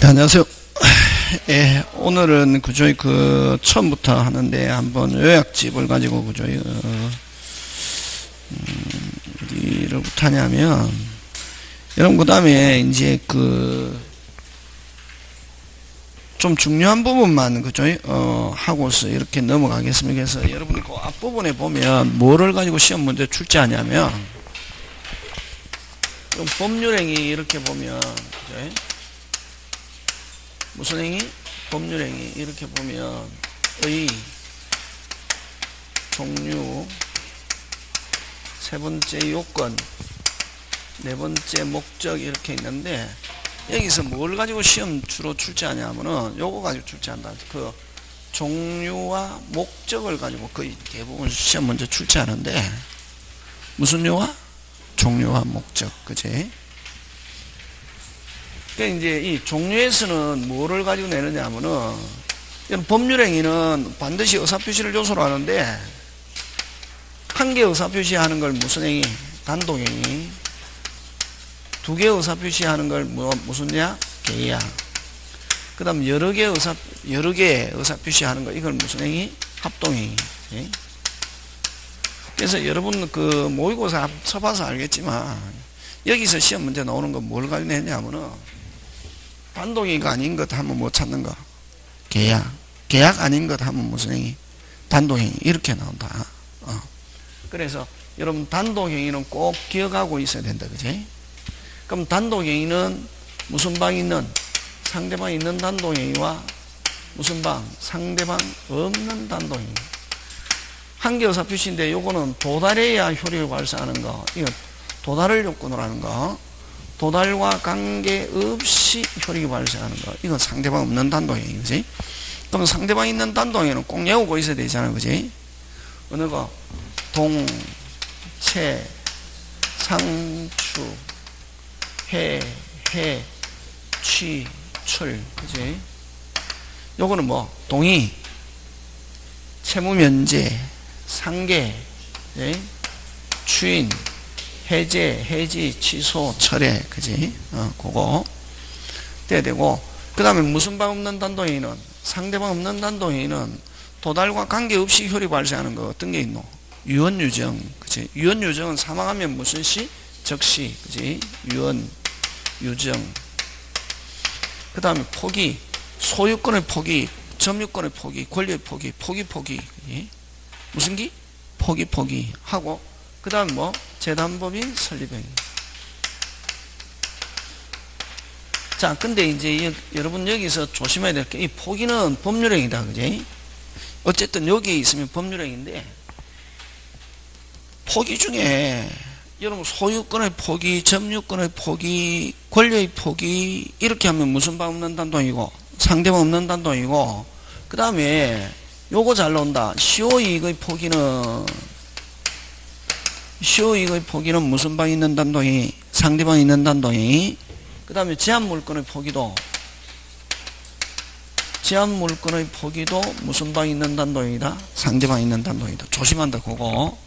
네, 안녕하세요. 예, 오늘은 그저희 처음부터 하는데 한번 요약집을 가지고 그저희 어디로부터 하냐면 여러분 그 다음에 이제 좀 중요한 부분만 그저희 하고서 이렇게 넘어가겠습니다. 그래서 여러분 그 앞부분에 보면 뭐를 가지고 시험 문제 출제하냐면 법률행위 이렇게 보면 그저희 무슨 행위? 법률행위 이렇게 보면 의, 종류, 세 번째 요건, 네 번째 목적 이렇게 있는데 여기서 뭘 가지고 시험 주로 출제하냐면은 요거 가지고 출제한다. 그 종류와 목적을 가지고 거의 대부분 시험 문제 출제하는데 무슨 류와? 종류와 목적, 그지? 그러니까 이제 이 종류에서는 뭐를 가지고 내느냐 하면은 법률행위는 반드시 의사표시를 요소로 하는데 한 개 의사표시 하는 걸 무슨 행위? 단독행위. 두 개 의사표시 하는 걸 무슨냐? 계약. 그 다음 여러 개 의사표시 하는 거 이걸 무슨 행위? 합동행위. 그래서 여러분 모의고사 쳐봐서 알겠지만 여기서 시험 문제 나오는 건 뭘 가지고 내냐면은 단독행위가 아닌 것 하면 뭐 찾는 거? 계약. 계약 아닌 것 하면 무슨 행위? 단독행위. 이렇게 나온다. 그래서 여러분 단독행위는 꼭 기억하고 있어야 된다. 그지? 그럼 단독행위는 무슨 방 있는? 상대방 있는 단독행위와 무슨 방? 상대방 없는 단독행위. 한 개 의사표시인데 요거는 도달해야 효력을 발생하는 거. 이거 도달을 요건으로 하는 거. 도달과 관계없이 효력이 발생하는 거. 이건 상대방 없는 단독행위. 그지? 그럼 상대방 있는 단독행위는 꼭 외우고 있어야 되잖아요. 그지? 어느 거? 동, 채, 상추, 해, 취, 출. 그지? 요거는 뭐? 동의, 채무면제, 상계, 그지? 추인, 해제, 해지, 취소, 철회, 그지? 그거. 돼야 되고, 그 다음에 무슨 방 없는 단독행위는, 상대방 없는 단독행위는 도달과 관계없이 효력이 발생하는 거 어떤 게 있노? 유언유정, 그지? 유언유정은 사망하면 무슨 시? 적시, 그지? 유언, 유정. 그 다음에 포기, 소유권의 포기, 점유권의 포기, 권리의 포기, 포기, 그지? 무슨 기? 포기 하고, 그 다음 뭐? 재단법인 설립행위. 자, 근데 이제 여러분 여기서 조심해야 될 게, 이 포기는 법률행위다. 그지? 어쨌든 여기 있으면 법률행위인데, 포기 중에, 여러분 소유권의 포기, 점유권의 포기, 권리의 포기, 이렇게 하면 무슨 방 없는 단독이고, 상대방 없는 단독이고, 그 다음에 요거 잘 나온다. 시효이익의 포기는 무슨 방 있는 단독이? 상대방 있는 단독이. 그 다음에 제한물권의 포기도 무슨 방 있는 단독이다? 상대방 있는 단독이다. 조심한다, 그거.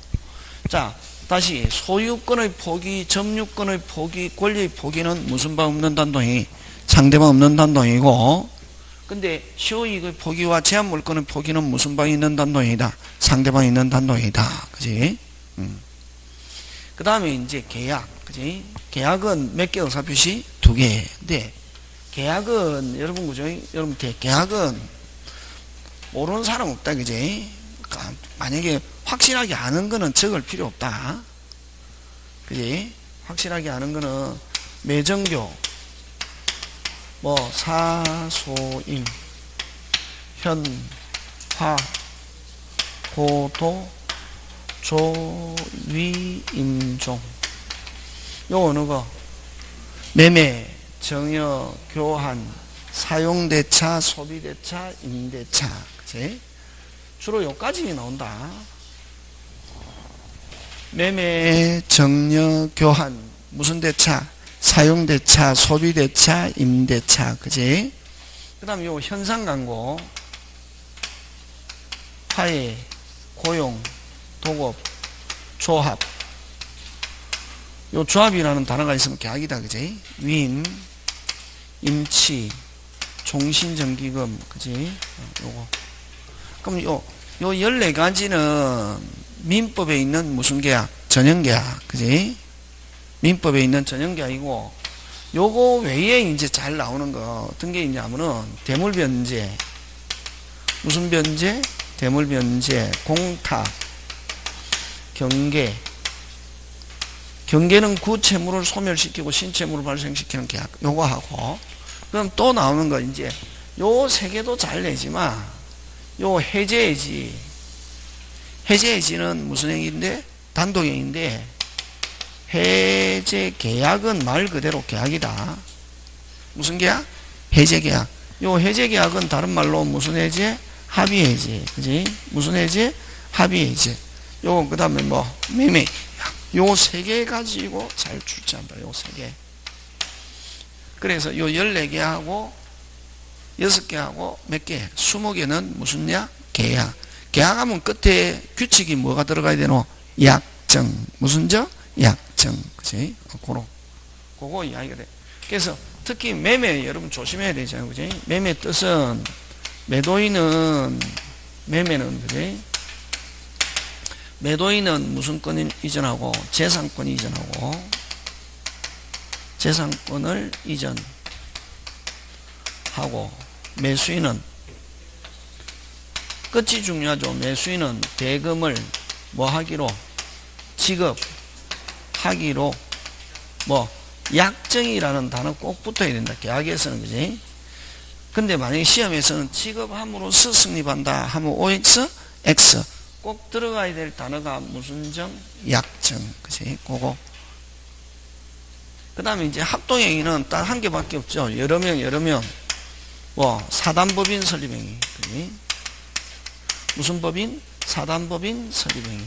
자, 다시 소유권의 포기, 점유권의 포기, 권리의 포기는 무슨 방 없는 단독이? 상대방 없는 단독이고, 근데 시효이익의 포기와 제한물권의 포기는 무슨 방이 있는 단독이다? 상대방이 있는 단독이다. 그지? 그 다음에 이제 계약. 그지? 계약은 몇 개 의사표시? 2개. 근데 계약은 여러분 그죠? 여러분 계약은 모르는 사람 없다. 그지? 그러니까 만약에 확실하게 아는 거는 적을 필요 없다. 그지? 확실하게 아는 거는 매정교, 뭐 사소임, 현화, 고도, 조위임종. 요 어느 거? 매매, 정여, 교환, 사용대차, 소비대차, 임대차. 그치? 주로 요까지 나온다. 매매, 정여, 교환, 무슨 대차? 사용대차, 소비대차, 임대차. 그치? 그 다음 요 현상광고, 화해, 고용, 도급, 조합. 요 조합이라는 단어가 있으면 계약이다. 그지? 위임, 임치, 종신정기금, 그지? 요거. 그럼 요 14가지는 민법에 있는 무슨 계약? 전형계약, 그지? 민법에 있는 전형계약이고, 요거 외에 이제 잘 나오는 거 어떤 게 있냐면은 대물변제, 무슨 변제? 대물변제, 공탁, 경계. 경계는 구채무를 소멸시키고 신채무를 발생시키는 계약. 요거 하고, 그럼 또 나오는 거 이제 요 세 개도 잘 내지만 요 해제해지. 해제해지는 무슨 행위인데? 단독행위인데 해제 계약은 말 그대로 계약이다. 무슨 계약? 해제 계약. 요 해제 계약은 다른 말로 무슨 해제? 합의 해제. 그지? 무슨 해제? 합의 해제. 요 그다음에 뭐 매매. 요 세 개 가지고 잘 출제한다. 요 세 개. 그래서 요 14개 하고 6개 하고 몇 개? 20개는 무슨 약? 계약. 계약하면 끝에 규칙이 뭐가 들어가야 되노? 약정. 무슨 정? 약정. 그치? 그거 이야기가 돼. 그래서 특히 매매 여러분 조심해야 되잖아요. 그치? 매매 뜻은 매도인은 매매는 그치? 매도인은 무슨 권 이전하고 재산권 이전하고 재산권을 이전하고 매수인은 끝이 중요하죠. 매수인은 대금을 뭐 하기로 지급하기로 뭐 약정이라는 단어 꼭 붙어야 된다. 계약에서는 그지? 근데 만약에 시험에서는 지급함으로써 승립한다 하면 OX, X 꼭 들어가야 될 단어가 무슨 정? 약정. 그지? 그거. 그 다음에 이제 합동행위는 딱 한 개밖에 없죠. 여러 명. 뭐, 사단법인 설립행위. 그지? 무슨 법인? 사단법인 설립행위.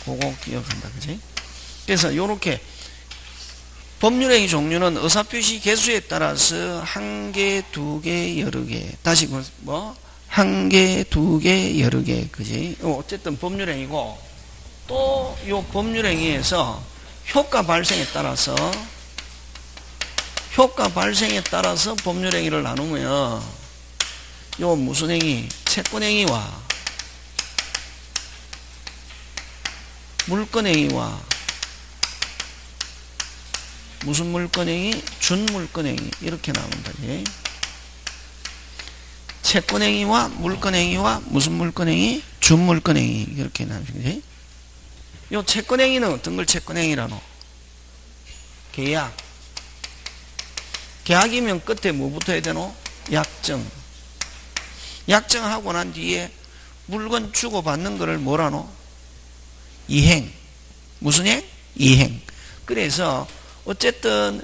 그거 기억한다. 그지? 그래서 요렇게 법률행위 종류는 의사표시 개수에 따라서 한 개, 두 개, 여러 개. 다시 뭐? 한 개, 두 개, 여러 개. 그지? 어쨌든 법률행위고 또 요 법률행위에서 효과 발생에 따라서 법률행위를 나누면 요 무슨 행위? 채권행위와 물권행위와 무슨 물권행위? 준물권행위 이렇게 나온다. 채권행위와 물권행위와 무슨 물권행위? 준물권행위 이렇게 나누지. 요 채권행위는 어떤 걸 채권행위라노? 계약. 계약이면 끝에 뭐 붙어야 되노? 약정. 약정하고 난 뒤에 물건 주고받는 거를 뭐라노? 이행. 무슨 행? 이행. 그래서 어쨌든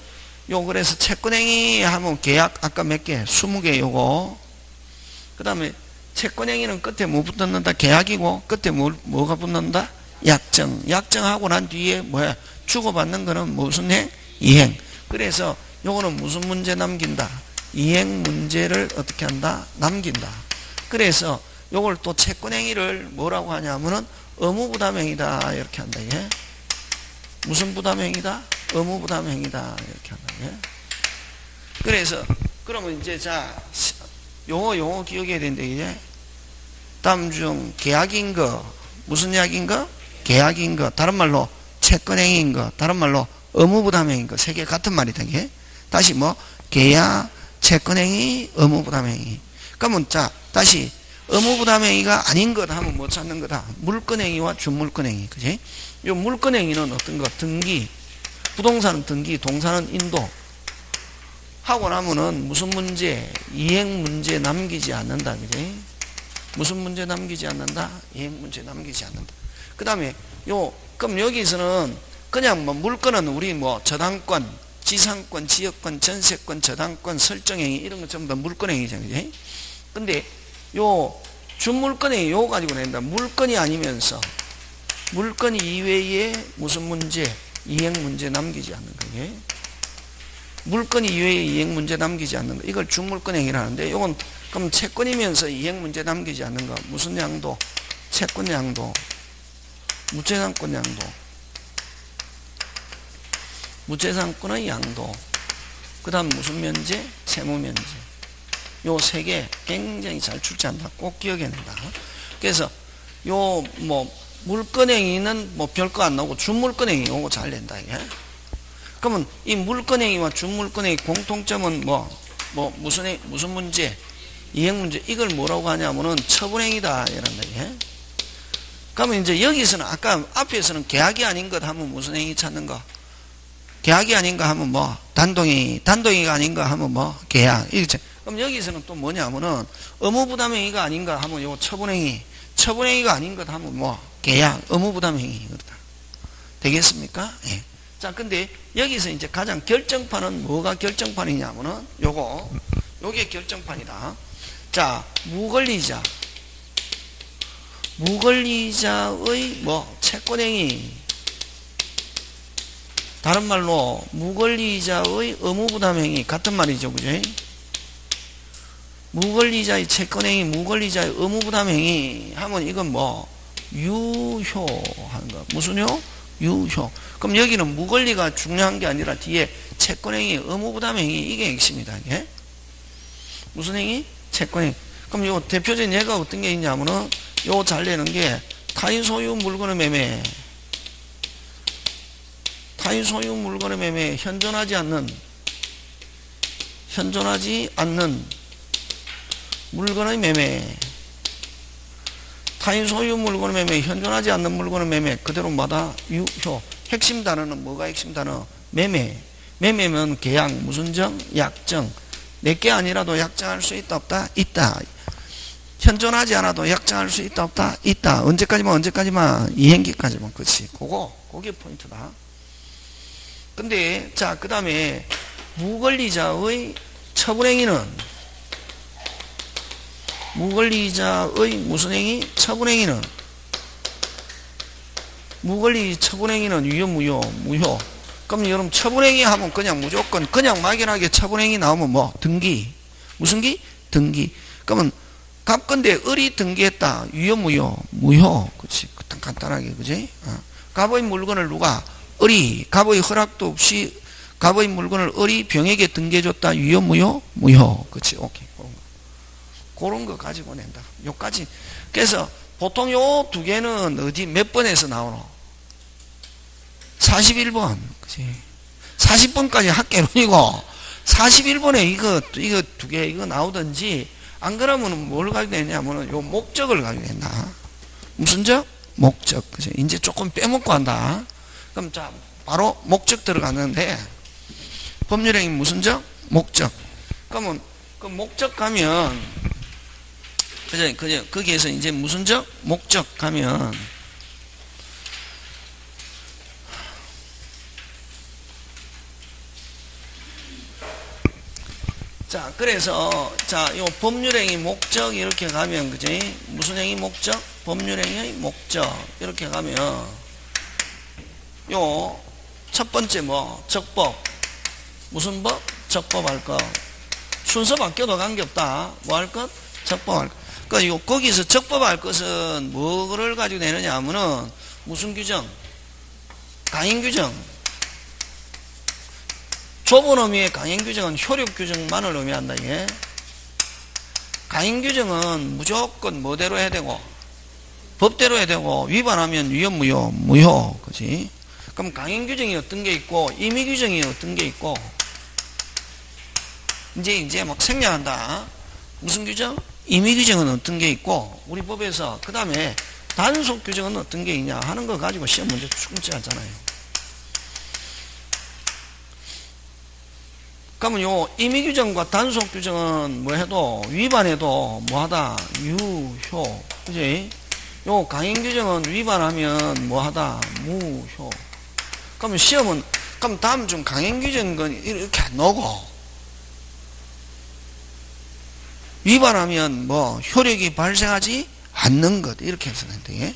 요 그래서 채권행위 하면 계약 아까 몇 개? 20개 요거. 그 다음에 채권행위는 끝에 뭐 붙는다? 계약이고 끝에 뭐가 붙는다? 약정. 약정하고 난 뒤에 뭐야? 주고받는 거는 무슨 행? 이행. 그래서 요거는 무슨 문제 남긴다? 이행 문제를 어떻게 한다? 남긴다. 그래서 요걸 또 채권행위를 뭐라고 하냐면은 의무부담행위다 이렇게 한다. 이게 무슨 부담행위다? 의무부담행위다 이렇게 한다. 이게. 그래서 그러면 이제 자 용어 기억해야 되는데 이제 다음 중 계약인 거 무슨 약인 거? 계약인 거 다른 말로 채권행위인 거 다른 말로 의무부담행위인 거 세 개 같은 말이다. 이게 다시 뭐 계약 채권행위 의무부담행위. 그러면 자 다시 의무부담행위가 아닌 것 하면 뭐 찾는 거다? 물권행위와 준물권행위. 그지? 요 물권행위는 어떤 거? 등기. 부동산은 등기, 동산은 인도. 하고 나면은 무슨 문제? 이행 문제 남기지 않는다. 그지? 무슨 문제 남기지 않는다? 이행 문제 남기지 않는다. 그 다음에 그럼 여기서는 그냥 뭐 물권은 우리 뭐 저당권, 지상권, 지역권, 전세권, 저당권, 설정행위 이런 거 전부 다 물권행위잖아요. 그지? 근데 요 준물권행위 요거 가지고 낸다. 물권이 아니면서 물권 이외에 무슨 문제? 이행 문제 남기지 않는 거예요. 물권 이외에 이행 문제 남기지 않는 거. 이걸 준물권행위라는데 요건 그럼 채권이면서 이행 문제 남기지 않는 거. 무슨 양도? 채권 양도. 무채상권 양도. 무채상권의 양도. 그 다음 무슨 면제? 채무 면제. 요 세 개 굉장히 잘 출제한다. 꼭 기억해낸다. 그래서 요 뭐 물건행위는 뭐 별거 안 나오고 준물건행위 요거 잘 낸다 이게. 그러면 이 물건행위와 준물건행위 공통점은 무슨 문제? 이행문제. 이걸 뭐라고 하냐면은 처분행위다 이런다 이게. 그러면 이제 여기서는 아까 앞에서는 계약이 아닌 것 하면 무슨 행위 찾는 거? 계약이 아닌가 하면 뭐 단동행위, 단동행위가 아닌가 하면 뭐 계약. 이렇게. 그럼 여기서는 또 뭐냐면은 의무부담행위가 아닌가 하면 요 처분행위, 처분행위가 아닌 것 하면 뭐 계약, 의무부담행위. 그렇다. 되겠습니까? 예. 자, 근데 여기서 이제 가장 결정판은 뭐가 결정판이냐면은 요게 결정판이다. 자, 무권리자. 무권리자의 뭐 채권행위. 다른 말로 무권리자의 의무부담행위 같은 말이죠. 그죠? 무권리자의 채권행위, 무권리자의 의무부담행위 하면 이건 뭐 유효하는 거. 무슨요? 유효. 그럼 여기는 무권리가 중요한 게 아니라 뒤에 채권행위, 의무부담행위 이게 핵심이다. 이게. 무슨 행위? 채권행위. 그럼 요 대표적인 예가 어떤 게 있냐면은 요 잘 내는 게 타인 소유 물건의 매매. 타인 소유 물건의 매매, 현존하지 않는 물건의 매매. 타인 소유 물건의 매매, 현존하지 않는 물건의 매매. 그대로 마다 유효. 핵심 단어는 뭐가 핵심 단어? 매매. 매매면 계약, 무슨 정? 약정. 내게 아니라도 약정할 수 있다, 없다? 있다. 현존하지 않아도 약정할 수 있다, 없다? 있다. 언제까지만? 이행기까지만. 그치. 그게 포인트다. 근데, 자, 그 다음에, 무권리자의 처분행위는, 무권리자의 무슨 행위? 처분행위는, 무권리 처분행위는 유효, 무효. 그럼 여러분, 처분행위 하면 그냥 무조건, 그냥 막연하게 처분행위 나오면 뭐? 등기. 무슨 기? 등기. 그러면, 갑건데, 을이 등기했다. 유효, 무효. 그치. 간단하게, 그지? 갑의 물건을 누가? 을이 갑의 허락도 없이 갑의 물건을 을이 병에게 등기해줬다. 유효, 무효. 그치. 오케이. 그런 거 가지고 낸다. 요까지. 그래서 보통 요 두 개는 어디 몇 번에서 나오노? 41번. 그치. 40번까지 학개론이고 41번에 이거 두 개 이거 나오든지 안 그러면 뭘 가지고 내냐면은 요 목적을 가지고 낸다. 무슨 적? 목적. 그치. 이제 조금 빼먹고 한다. 그럼 자, 바로 목적 들어가는데 법률행위 무슨 적? 목적. 그러면 그 목적 가면 그죠? 거기에서 이제 무슨 적? 목적 가면 자, 그래서 자, 요 법률행위 목적 이렇게 가면 그지? 무슨 행위 목적? 법률행위 목적 이렇게 가면 요 첫 번째 뭐 적법. 무슨 법? 적법 할 것. 순서 바뀌어도 관계없다. 뭐 할 것? 적법 할 것. 그러니까 거기서 적법 할 것은 뭐를 가지고 내느냐 하면은 무슨 규정? 강행 규정. 좁은 의미의 강행 규정은 효력 규정만을 의미한다. 이게. 강행 규정은 무조건 뭐대로 해야 되고 법대로 해야 되고 위반하면 유효, 무효. 그지? 그럼 강행 규정이 어떤 게 있고 임의 규정이 어떤 게 있고 이제 막 생략한다. 무슨 규정? 임의 규정은 어떤 게 있고 우리 법에서 그 다음에 단속 규정은 어떤 게 있냐 하는 거 가지고 시험 문제 출제하잖아요. 그러면 요 임의 규정과 단속 규정은 뭐 해도 위반해도 뭐하다 유효. 그지? 요 강행 규정은 위반하면 뭐하다 무효. 그러면 시험은 그럼 다음 중 강행 규정은 이렇게 안 나오고 위반하면 뭐 효력이 발생하지 않는 것 이렇게 해서 된대.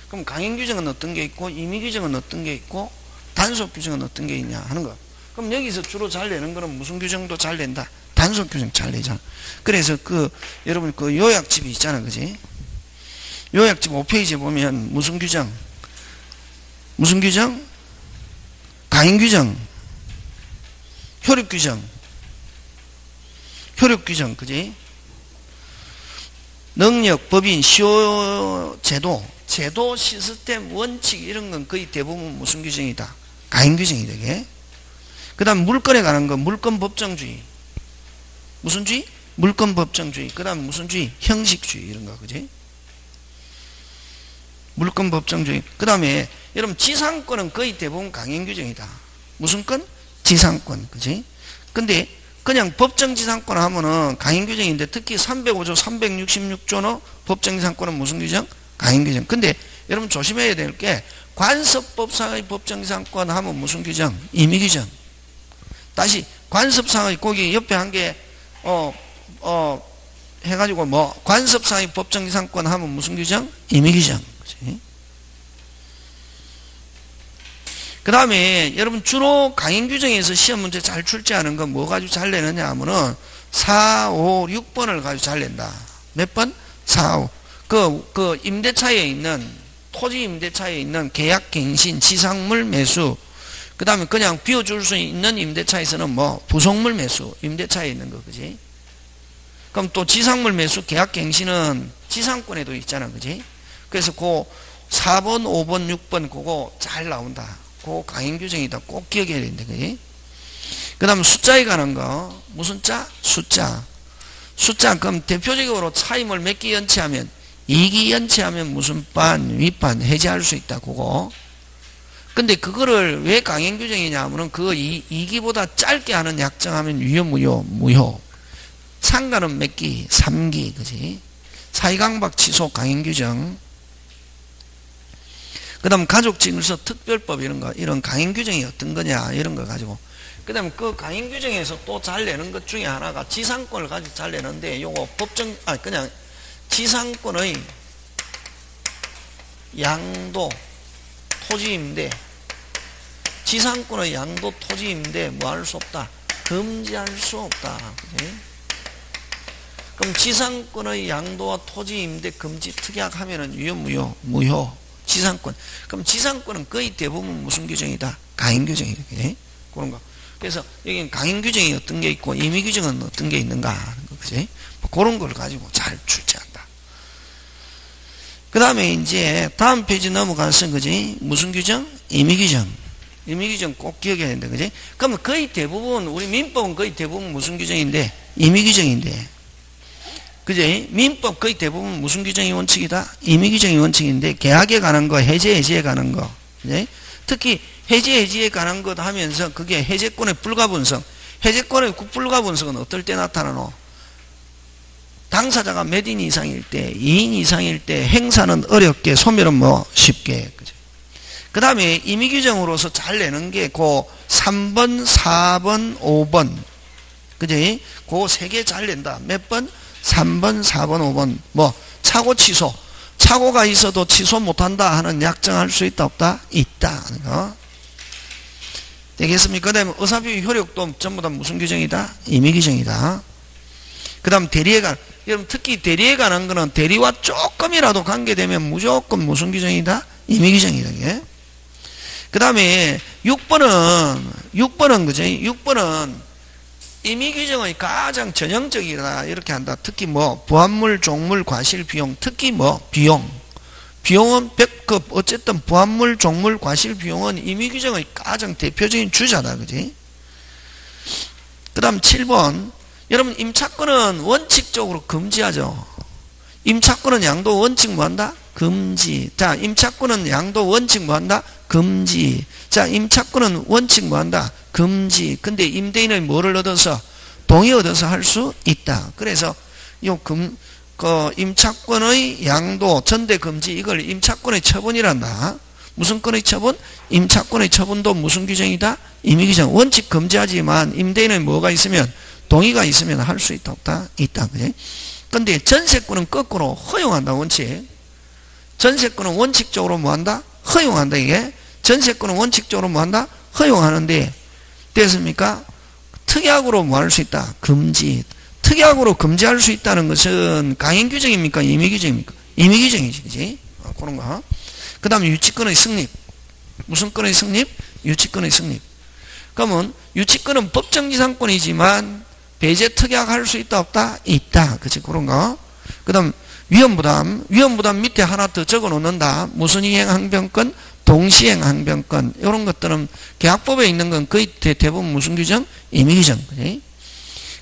그럼 강행 규정은 어떤 게 있고 임의 규정은 어떤 게 있고 단속 규정은 어떤 게 있냐 하는 거. 그럼 여기서 주로 잘 내는 거는 무슨 규정도 잘 낸다. 단속 규정 잘 내잖아. 그래서 여러분 요약집이 있잖아, 그지? 요약집 5페이지에 보면 무슨 규정? 무슨 규정? 강행 규정, 효력 규정, 효력 규정, 그지? 능력, 법인, 시효, 제도, 시스템, 원칙 이런 건 거의 대부분 무슨 규정이다? 가행 규정이다, 이게. 그 다음 물건에 관한 거, 물건 법정주의. 무슨 주의? 물건 법정주의. 그 다음 무슨 주의? 형식주의 이런 거, 그지? 물건 법정주의. 그 다음에 여러분 지상권은 거의 대부분 강행 규정이다. 무슨 권? 지상권, 그지? 근데 그냥 법정지상권 하면은 강행규정인데 특히 305조 366조는 법정지상권은 무슨 규정? 강행규정. 근데 여러분 조심해야 될 게 관습법상의 법정지상권 하면 무슨 규정? 임의규정. 다시 관습상의 거기 옆에 한 개 해가지고 뭐 관습상의 법정지상권 하면 무슨 규정? 임의규정. 그치? 그 다음에 여러분 주로 강행규정에서 시험 문제 잘 출제하는 건 뭐 가지고 잘 내느냐 하면은 4, 5, 6번을 가지고 잘 낸다. 몇 번? 4, 5. 그 임대차에 있는 토지 임대차에 있는 계약갱신, 지상물 매수, 그 다음에 그냥 비워줄 수 있는 임대차에서는 뭐 부속물 매수, 임대차에 있는 거, 그지? 그럼 또 지상물 매수, 계약갱신은 지상권에도 있잖아, 그지? 그래서 그 4번, 5번, 6번 그거 잘 나온다. 그 강행규정이다. 꼭 기억해야 된다, 그지? 그 다음 숫자에 관한 거, 무슨 자? 숫자. 그럼 대표적으로 차임을 몇 개 연체하면 2기 연체하면 무슨 반, 윗반 해제할 수 있다. 그거. 근데 그거를 왜 강행규정이냐 하면은 그거 2기보다 짧게 하는 약정하면 유효, 무효. 상가는 몇 기? 3기, 그지? 사이강박 취소 강행규정. 그 다음 가족징을서 특별법 이런 강행규정이 어떤 거냐 이런 거 가지고. 그 다음에 그 강행규정에서 또 잘 내는 것 중에 하나가 지상권을 가지고 잘 내는데 요거 그냥 지상권의 양도 토지임대, 지상권의 양도 토지임대 뭐 할 수 없다? 금지할 수 없다. 그치? 그럼 지상권의 양도와 토지임대 금지 특약하면은 유효, 무효. 지상권. 그럼 지상권은 거의 대부분 무슨 규정이다? 강행규정이다. 그런 거. 그래서 여기는 강행규정이 어떤 게 있고 임의규정은 어떤 게 있는가 하는 거, 그지? 뭐 그런 걸 가지고 잘 출제한다. 그 다음에 이제 다음 페이지 넘어가서, 그지? 무슨 규정? 임의규정. 임의규정 꼭 기억해야 된다, 그지? 그러면 거의 대부분, 우리 민법은 거의 대부분 무슨 규정인데? 임의규정인데. 그지? 민법 거의 대부분 무슨 규정이 원칙이다? 임의규정이 원칙인데, 계약에 관한 거, 해제에 관한 거. 그지? 특히 해제에 관한 것 하면서 그게 해제권의 불가분성. 해제권의 불가분성은 어떨 때 나타나노? 당사자가 몇 인 이상일 때, 2인 이상일 때 행사는 어렵게, 소멸은 뭐 쉽게. 그죠? 그 다음에 임의규정으로서 잘 내는 게 그 3번, 4번, 5번. 그지? 그 세 개 잘 낸다. 몇 번? 3번, 4번, 5번. 뭐 차고 취소. 차고가 있어도 취소 못한다 하는 약정할 수 있다, 없다? 있다. 되겠습니까? 그 다음에 의사비유 효력도 전부 다 무슨 규정이다? 임의규정이다. 그 다음 대리에 관한, 여러분 특히 대리에 관한 거는 대리와 조금이라도 관계되면 무조건 무슨 규정이다? 임의규정이다. 그 다음에 6번은 그지? 6번은 임의규정의 가장 전형적이다 이렇게 한다. 특히 뭐 부합물, 종물, 과실, 비용. 특히 뭐 비용은 100급. 어쨌든 부합물, 종물, 과실, 비용은 임의규정의 가장 대표적인 주자다, 그지? 그 다음 7번. 여러분 임차권은 원칙적으로 금지하죠. 임차권은 양도 원칙 뭐한다? 금지. 자, 임차권은 양도 원칙 뭐한다? 금지. 자, 임차권은 원칙 뭐한다? 금지. 근데 임대인은 뭐를 얻어서? 동의 얻어서 할 수 있다. 그래서 임차권의 양도, 전대 금지, 이걸 임차권의 처분이란다. 무슨 권의 처분? 임차권의 처분도 무슨 규정이다? 임의규정. 원칙 금지하지만 임대인은 뭐가 있으면? 동의가 있으면 할 수 있다, 없다? 있다. 그지? 근데 전세권은 거꾸로 허용한다, 원칙. 전세권은 원칙적으로 뭐 한다? 허용한다, 이게. 전세권은 원칙적으로 뭐 한다? 허용하는데, 됐습니까? 특약으로 뭐 할 수 있다? 금지. 특약으로 금지할 수 있다는 것은 강행규정입니까? 임의규정입니까? 임의규정이지, 그지? 그런 거. 그 다음에 유치권의 성립. 무슨 권의 성립? 유치권의 성립. 그러면 유치권은 법정지상권이지만 배제 특약할 수 있다 없다? 있다. 그치? 그런 거. 그 다음 위험부담 밑에 하나 더 적어 놓는다. 무슨 이행 항변권? 동시행 항변권. 이런 것들은 계약법에 있는 건 거의 대부분 무슨 규정? 임의규정.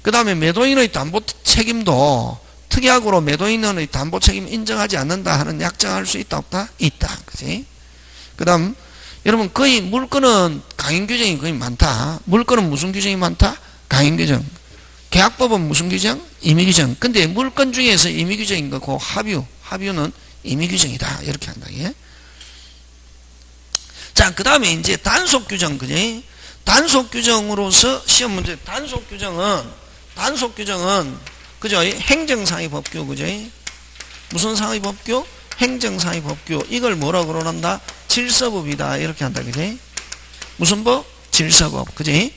그 다음에 매도인의 담보 책임도 특약으로 매도인의 담보 책임 인정하지 않는다 하는 약정할 수 있다 없다? 있다. 그치? 그 다음 여러분 거의 물건은 강행규정이 거의 많다. 물건은 무슨 규정이 많다? 강행규정. 계약법은 무슨 규정? 임의규정. 근데 물건 중에서 임의규정인 거 그 합유는 임의규정이다. 이렇게 한다. 예? 자, 그 다음에 이제 단속규정, 그지? 단속규정으로서 시험 문제, 단속규정은, 그죠? 행정상의 법규, 그죠? 무슨 상의 법규? 행정상의 법규. 이걸 뭐라고 그러는다? 질서법이다. 이렇게 한다, 그지? 무슨 법? 질서법, 그지?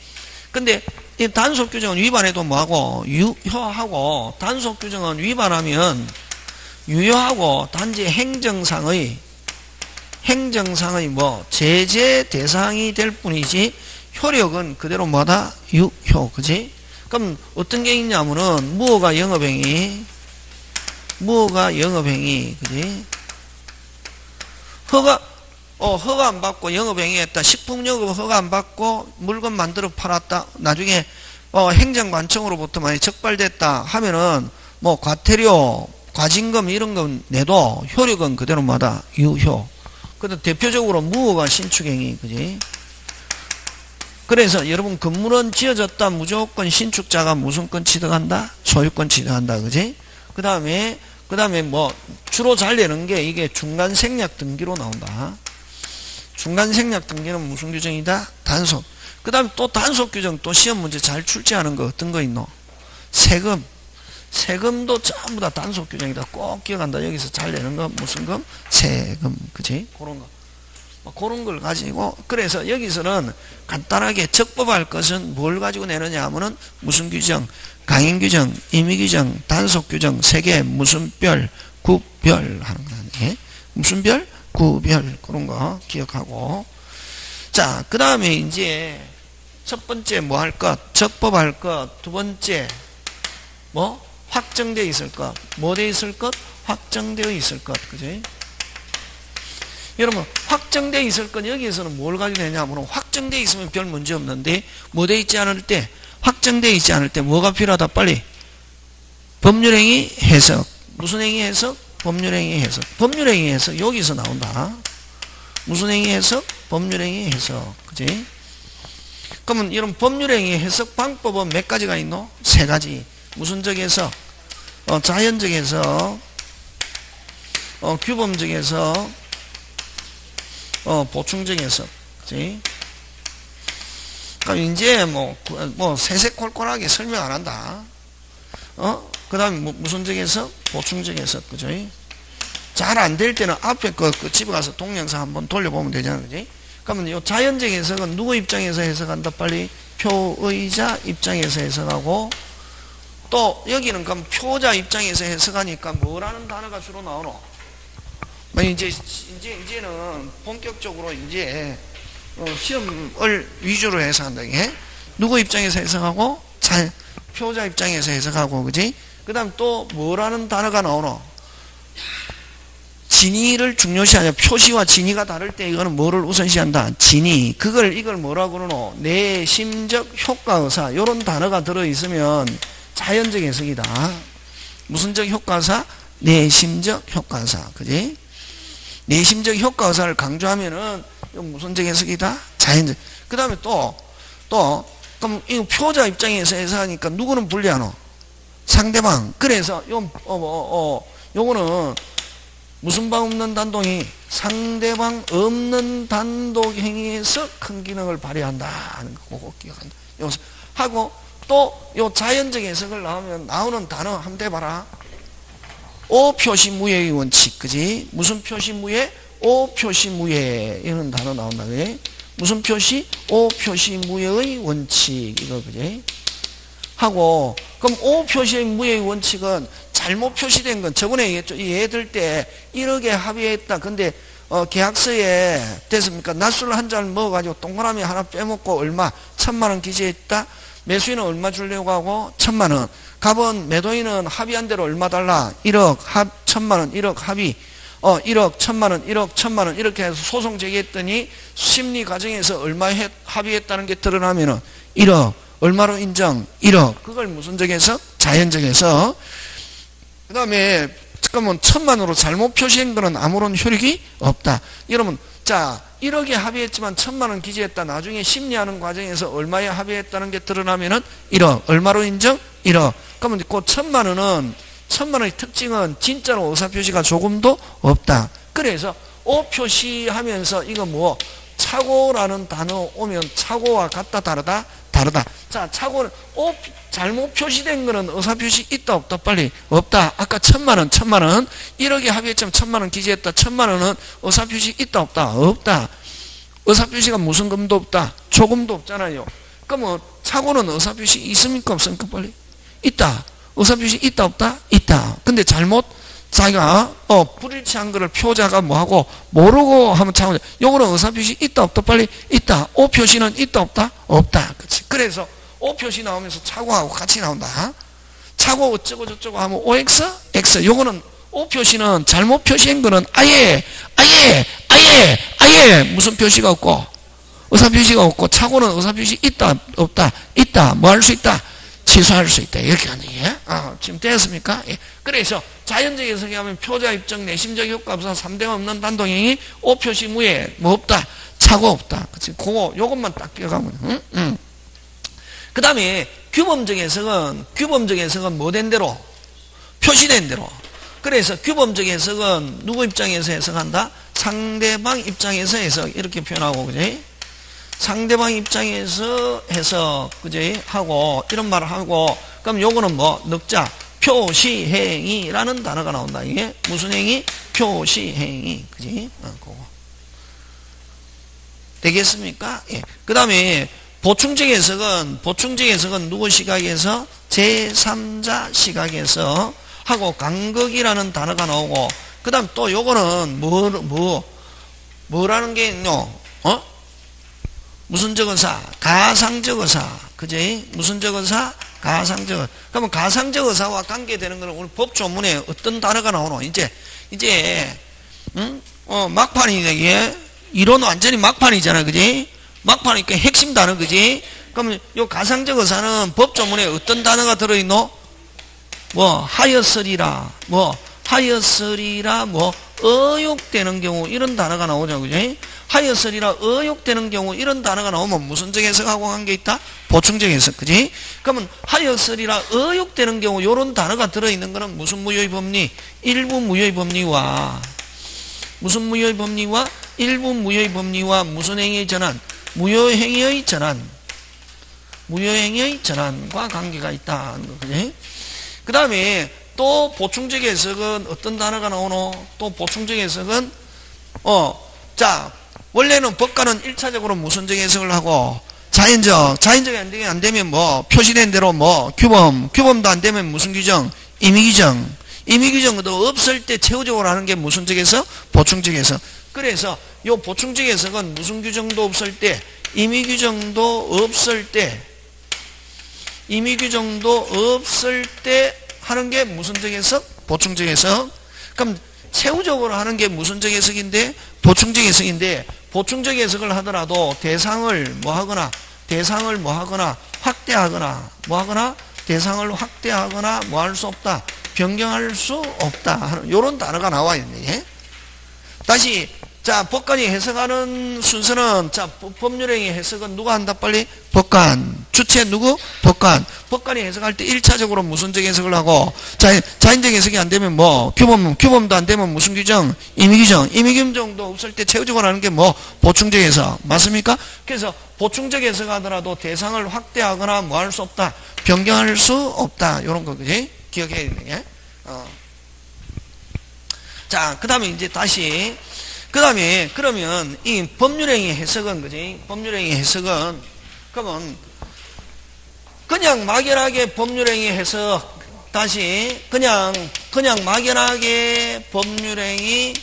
근데 이 단속규정은 위반해도 뭐하고? 유효하고, 단속규정은 위반하면 유효하고, 단지 행정상의 뭐 제재 대상이 될 뿐이지 효력은 그대로 뭐다? 유효. 그지? 그럼 어떤 게 있냐면은 무허가 영업행위 그지? 허가 안 받고 영업행위 했다. 식품영업 허가 안 받고 물건 만들어 팔았다. 나중에 행정관청으로부터 많이 적발됐다 하면은 뭐 과태료 과징금 이런 건 내도 효력은 그대로 뭐다? 유효. 근데 대표적으로 무허가 신축행위, 그지? 그래서 여러분 건물은 지어졌다 무조건 신축자가 무슨 권 취득한다? 소유권 취득한다, 그지? 그 다음에 뭐 주로 잘 내는 게 이게 중간 생략 등기로 나온다. 중간 생략 등기는 무슨 규정이다? 단속. 그 다음에 또 단속 규정 또 시험 문제 잘 출제하는 거 어떤 거 있노? 세금도 전부 다 단속 규정이다. 꼭 기억한다. 여기서 잘 내는 거 무슨 금? 세금. 그치? 그런 거. 그런 걸 가지고 그래서 여기서는 간단하게 적법할 것은 뭘 가지고 내느냐 하면은 무슨 규정? 강행규정, 임의규정, 단속규정 세 개 무슨 별? 구별 하는 거네. 무슨 별? 구별. 그런 거 기억하고. 자, 그 다음에 이제 첫 번째 뭐 할 것? 적법할 것. 두 번째 뭐? 확정되어 있을 것. 뭐 되어 있을 것? 확정되어 있을 것. 그지? 여러분, 확정되어 있을 것, 여기에서는 뭘 가지고 내냐면, 확정되어 있으면 별 문제 없는데, 뭐 되어 있지 않을 때, 확정되어 있지 않을 때, 뭐가 필요하다? 빨리. 법률행위 해석. 무슨 행위 해석? 법률행위 해석. 법률행위 해석, 여기서 나온다. 무슨 행위 해석? 법률행위 해석. 그지? 그러면 이런 법률행위 해석 방법은 몇 가지가 있노? 세 가지. 무슨 적에서? 자연적에서, 규범적에서, 보충적에서. 그치? 그럼 이제 세세콜콜하게 설명 안 한다. 그 다음에 무슨 적에서? 보충적에서. 그죠? 잘 안 될 때는 앞에 그 집에 가서 동영상 한번 돌려보면 되잖아. 그지? 그러면 요 자연적 해석은 누구 입장에서 해석한다? 빨리. 표의자 입장에서 해석하고, 또 여기는 그럼 표자 입장에서 해석하니까 뭐라는 단어가 주로 나오노? 이제는 본격적으로 이제 시험을 위주로 해서 한다. 예? 누구 입장에서 해석하고? 표자 입장에서 해석하고, 그지? 그 다음 또 뭐라는 단어가 나오노? 진의를 중요시하냐? 표시와 진의가 다를 때 이거는 뭐를 우선시한다? 진의. 이걸 뭐라고 그러노? 내심적 효과의사. 요런 단어가 들어있으면 자연적 해석이다. 무슨적 효과사? 내심적 효과사. 그지? 내심적 효과사를 강조하면은 무슨적 해석이다? 자연적. 그 다음에 그럼 이 표자 입장에서 해석하니까 누구는 불리하노? 상대방. 그래서 요거는 무슨 방 없는 단독행위? 상대방 없는 단독행위에서 큰 기능을 발휘한다 하는 거 꼭 기억한다. 여기서 하고 또 요 자연적 해석을 나오는 단어 한번 대봐라. 오표시무예의 원칙. 그지? 무슨 표시무예? 오표시무예. 이런 단어 나온다. 그지? 무슨 표시? 오표시무예의 원칙. 이거 그지? 하고 그럼 오표시무예의 원칙은 잘못 표시된 건 저번에 얘들 때 1억에 합의했다. 근데 계약서에 됐습니까? 낮술 한 잔 먹어가지고 동그라미 하나 빼먹고 얼마? 1,000만 원 기재했다. 매수인은 얼마 주려고 하고 1,000만 원. 갑은 매도인은 합의한 대로 얼마 달라? 1억 1,000만 원, 1억 합의. 1억 1,000만 원, 1억 1,000만 원 이렇게 해서 소송 제기했더니 심리 과정에서 얼마 합의했다는 게 드러나면은 1억 얼마로 인정? 1억. 그걸 무슨 적에서? 자연적에서. 그 다음에 잠깐만 1,000만으로 잘못 표시한 거는 아무런 효력이 없다. 여러분 자 1억에 합의했지만 1,000만 원 기재했다. 나중에 심리하는 과정에서 얼마에 합의했다는 게 드러나면은 1억. 얼마로 인정? 1억. 그러면 그 1,000만 원은 1,000만 원의 특징은 진짜로 의사표시가 조금도 없다. 그래서 O 표시하면서 이거 뭐 착오라는 단어 오면 착오와 같다 다르다? 다르다. 자 착오는 O 잘못 표시된 거는 의사표시 있다 없다? 빨리 없다. 아까 1,000만 원 1억에 합의했지만 1,000만 원 기재했다. 1,000만 원은 의사표시 있다 없다? 없다. 의사표시가 무슨 금도 없다? 조금도 없잖아요. 그러면 착오는 의사표시 있습니까 없습니까? 빨리 있다. 의사표시 있다 없다? 있다. 근데 잘못 자기가 불일치한 거를 표자가 뭐하고 모르고 하면 착오. 요거는 의사표시 있다 없다? 빨리 있다. O 표시는 있다 없다? 없다. 그치. 그래서 O 표시 나오면서 착오하고 같이 나온다. 착오 어쩌고 저쩌고 하면 OX? X. 요거는 O 표시는 잘못 표시한 거는 아예 무슨 표시가 없고 의사표시가 없고 착오는 의사표시 있다 없다? 있다. 뭐 할 수 있다? 취소할 수 있다. 이렇게 하는 게. 지금 되었습니까? 예. 그래서 자연적 해석에 하면 표자 입증 내심적 효과부사 3대 없는 단독행위 O 표시 무예 뭐 없다. 착오 없다. 그치? 그거 요것만 딱 기억하면. 그 다음에 규범적 해석은 뭐 된 대로? 표시된 대로. 그래서 규범적 해석은 누구 입장에서 해석한다? 상대방 입장에서 해석. 이렇게 표현하고, 그지? 상대방 입장에서 해석, 그지? 하고, 이런 말을 하고, 그럼 요거는 뭐? 넉자. 표시행위라는 단어가 나온다. 이게 무슨 행위? 표시행위. 그지? 그거. 되겠습니까? 예. 그 다음에 보충적 해석은 누구 시각에서? 제3자 시각에서 하고 간극이라는 단어가 나오고 그 다음 또 요거는 뭐라는 게 있노? 무슨 적어사? 가상적 의사. 그지? 무슨 적어사? 가상적 의사. 그러면 가상적 의사와 관계되는 거는 우리 법조문에 어떤 단어가 나오노? 이제 막판이네 이게. 이론 완전히 막판이잖아. 그지? 막판이니까 핵심 단어. 그지? 그러면 요 가상적 의사는 법조문에 어떤 단어가 들어있노? 하였으리라, 의욕되는 경우, 이런 단어가 나오죠. 그지? 하였으리라, 의욕되는 경우, 이런 단어가 나오면 무슨 적 해석하고 관계 있다? 보충적 해석. 그지? 그러면 하였으리라, 의욕되는 경우, 요런 단어가 들어있는 거는 무슨 무효의 법리? 일부 무효의 법리와, 무슨 무효의 법리와? 일부 무효의 법리와 무슨 행위의 전환? 무효행위의 전환과 관계가 있다. 그지? 그 다음에 또 보충적 해석은 어떤 단어가 나오노? 또 보충적 해석은 자 원래는 법관은 1차적으로 무슨적 해석을 하고 자연적이 안 되면 뭐 표시된 대로 뭐 규범도 안 되면 무슨 규정? 임의규정도 없을 때 최후적으로 하는 게 무슨적 해석? 보충적 해석. 그래서 요 보충적 해석은 무슨 규정도 없을 때 임의규정도 없을 때 하는 게 무슨적 해석? 보충적 해석. 그럼 최후적으로 하는 게 무슨적 해석인데? 보충적 해석인데 보충적 해석을 하더라도 대상을 뭐 하거나 확대하거나 대상을 확대하거나 뭐 할 수 없다. 변경할 수 없다. 이런 단어가 나와 있네. 다시 자 법관이 해석하는 순서는 자 법률행위 해석은 누가 한다 빨리? 법관. 주체 누구? 법관이 해석할 때 1차적으로 무슨적 해석을 하고 자연적 해석이 안 되면 뭐 규범도 안 되면 무슨 규정? 임의규정도 없을 때 최후적으로 하는 게 뭐? 보충적 해석. 맞습니까? 그래서 보충적 해석 하더라도 대상을 확대하거나 뭐 할 수 없다. 변경할 수 없다. 이런 거 그지? 기억해야 되는 게. 자, 그 다음에 이제 다시 그러면 이 법률행위 해석은 그지? 법률행위 해석은 그러면 그냥 막연하게 법률행위 해석 다시 그냥 막연하게 법률행위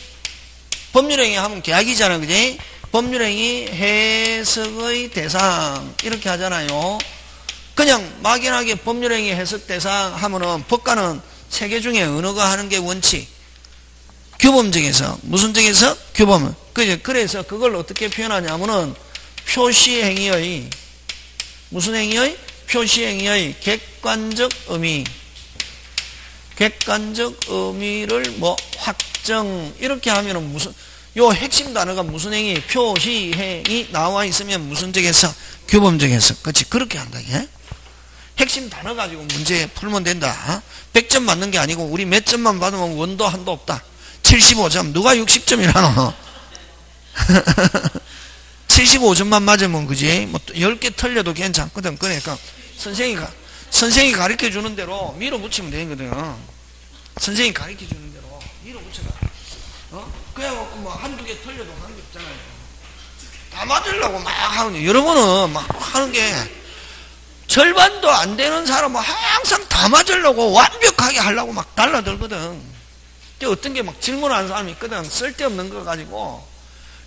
하면 계약이잖아. 그지? 법률행위 해석의 대상 이렇게 하잖아요. 그냥 막연하게 법률행위 해석 대상 하면은 법관은 세 개 중에 어느 거 하는 게 원칙? 규범적 해석. 무슨 적 해석? 규범. 그래서 그걸 어떻게 표현하냐면은 표시행위의 무슨 행위의? 표시행위의 객관적 의미. 객관적 의미를 뭐 확정 이렇게 하면은 무슨 요 핵심 단어가 무슨 행위? 표시행위 나와 있으면 무슨 적 해석? 규범적 해석. 그렇지? 그렇게 한다. 예? 핵심 단어 가지고 문제 풀면 된다. 100점 맞는 게 아니고 우리 몇 점만 받으면 원도 한도 없다. 75점. 누가 60점이라노? 75점만 맞으면 그지? 뭐 10개 틀려도 괜찮거든. 그러니까 선생이 가르쳐 주는 대로 밀어붙이면 되거든. 선생이 가르쳐 주는 대로 밀어붙여라. 그냥 뭐 한두 개 틀려도 관계없잖아요. 다 맞으려고 막 하는, 여러분은 막 하는 게 절반도 안 되는 사람은 항상 다 맞으려고 완벽하게 하려고 막 달라들거든. 어떤 게 막 질문하는 사람이 있거든. 쓸데없는 거 가지고.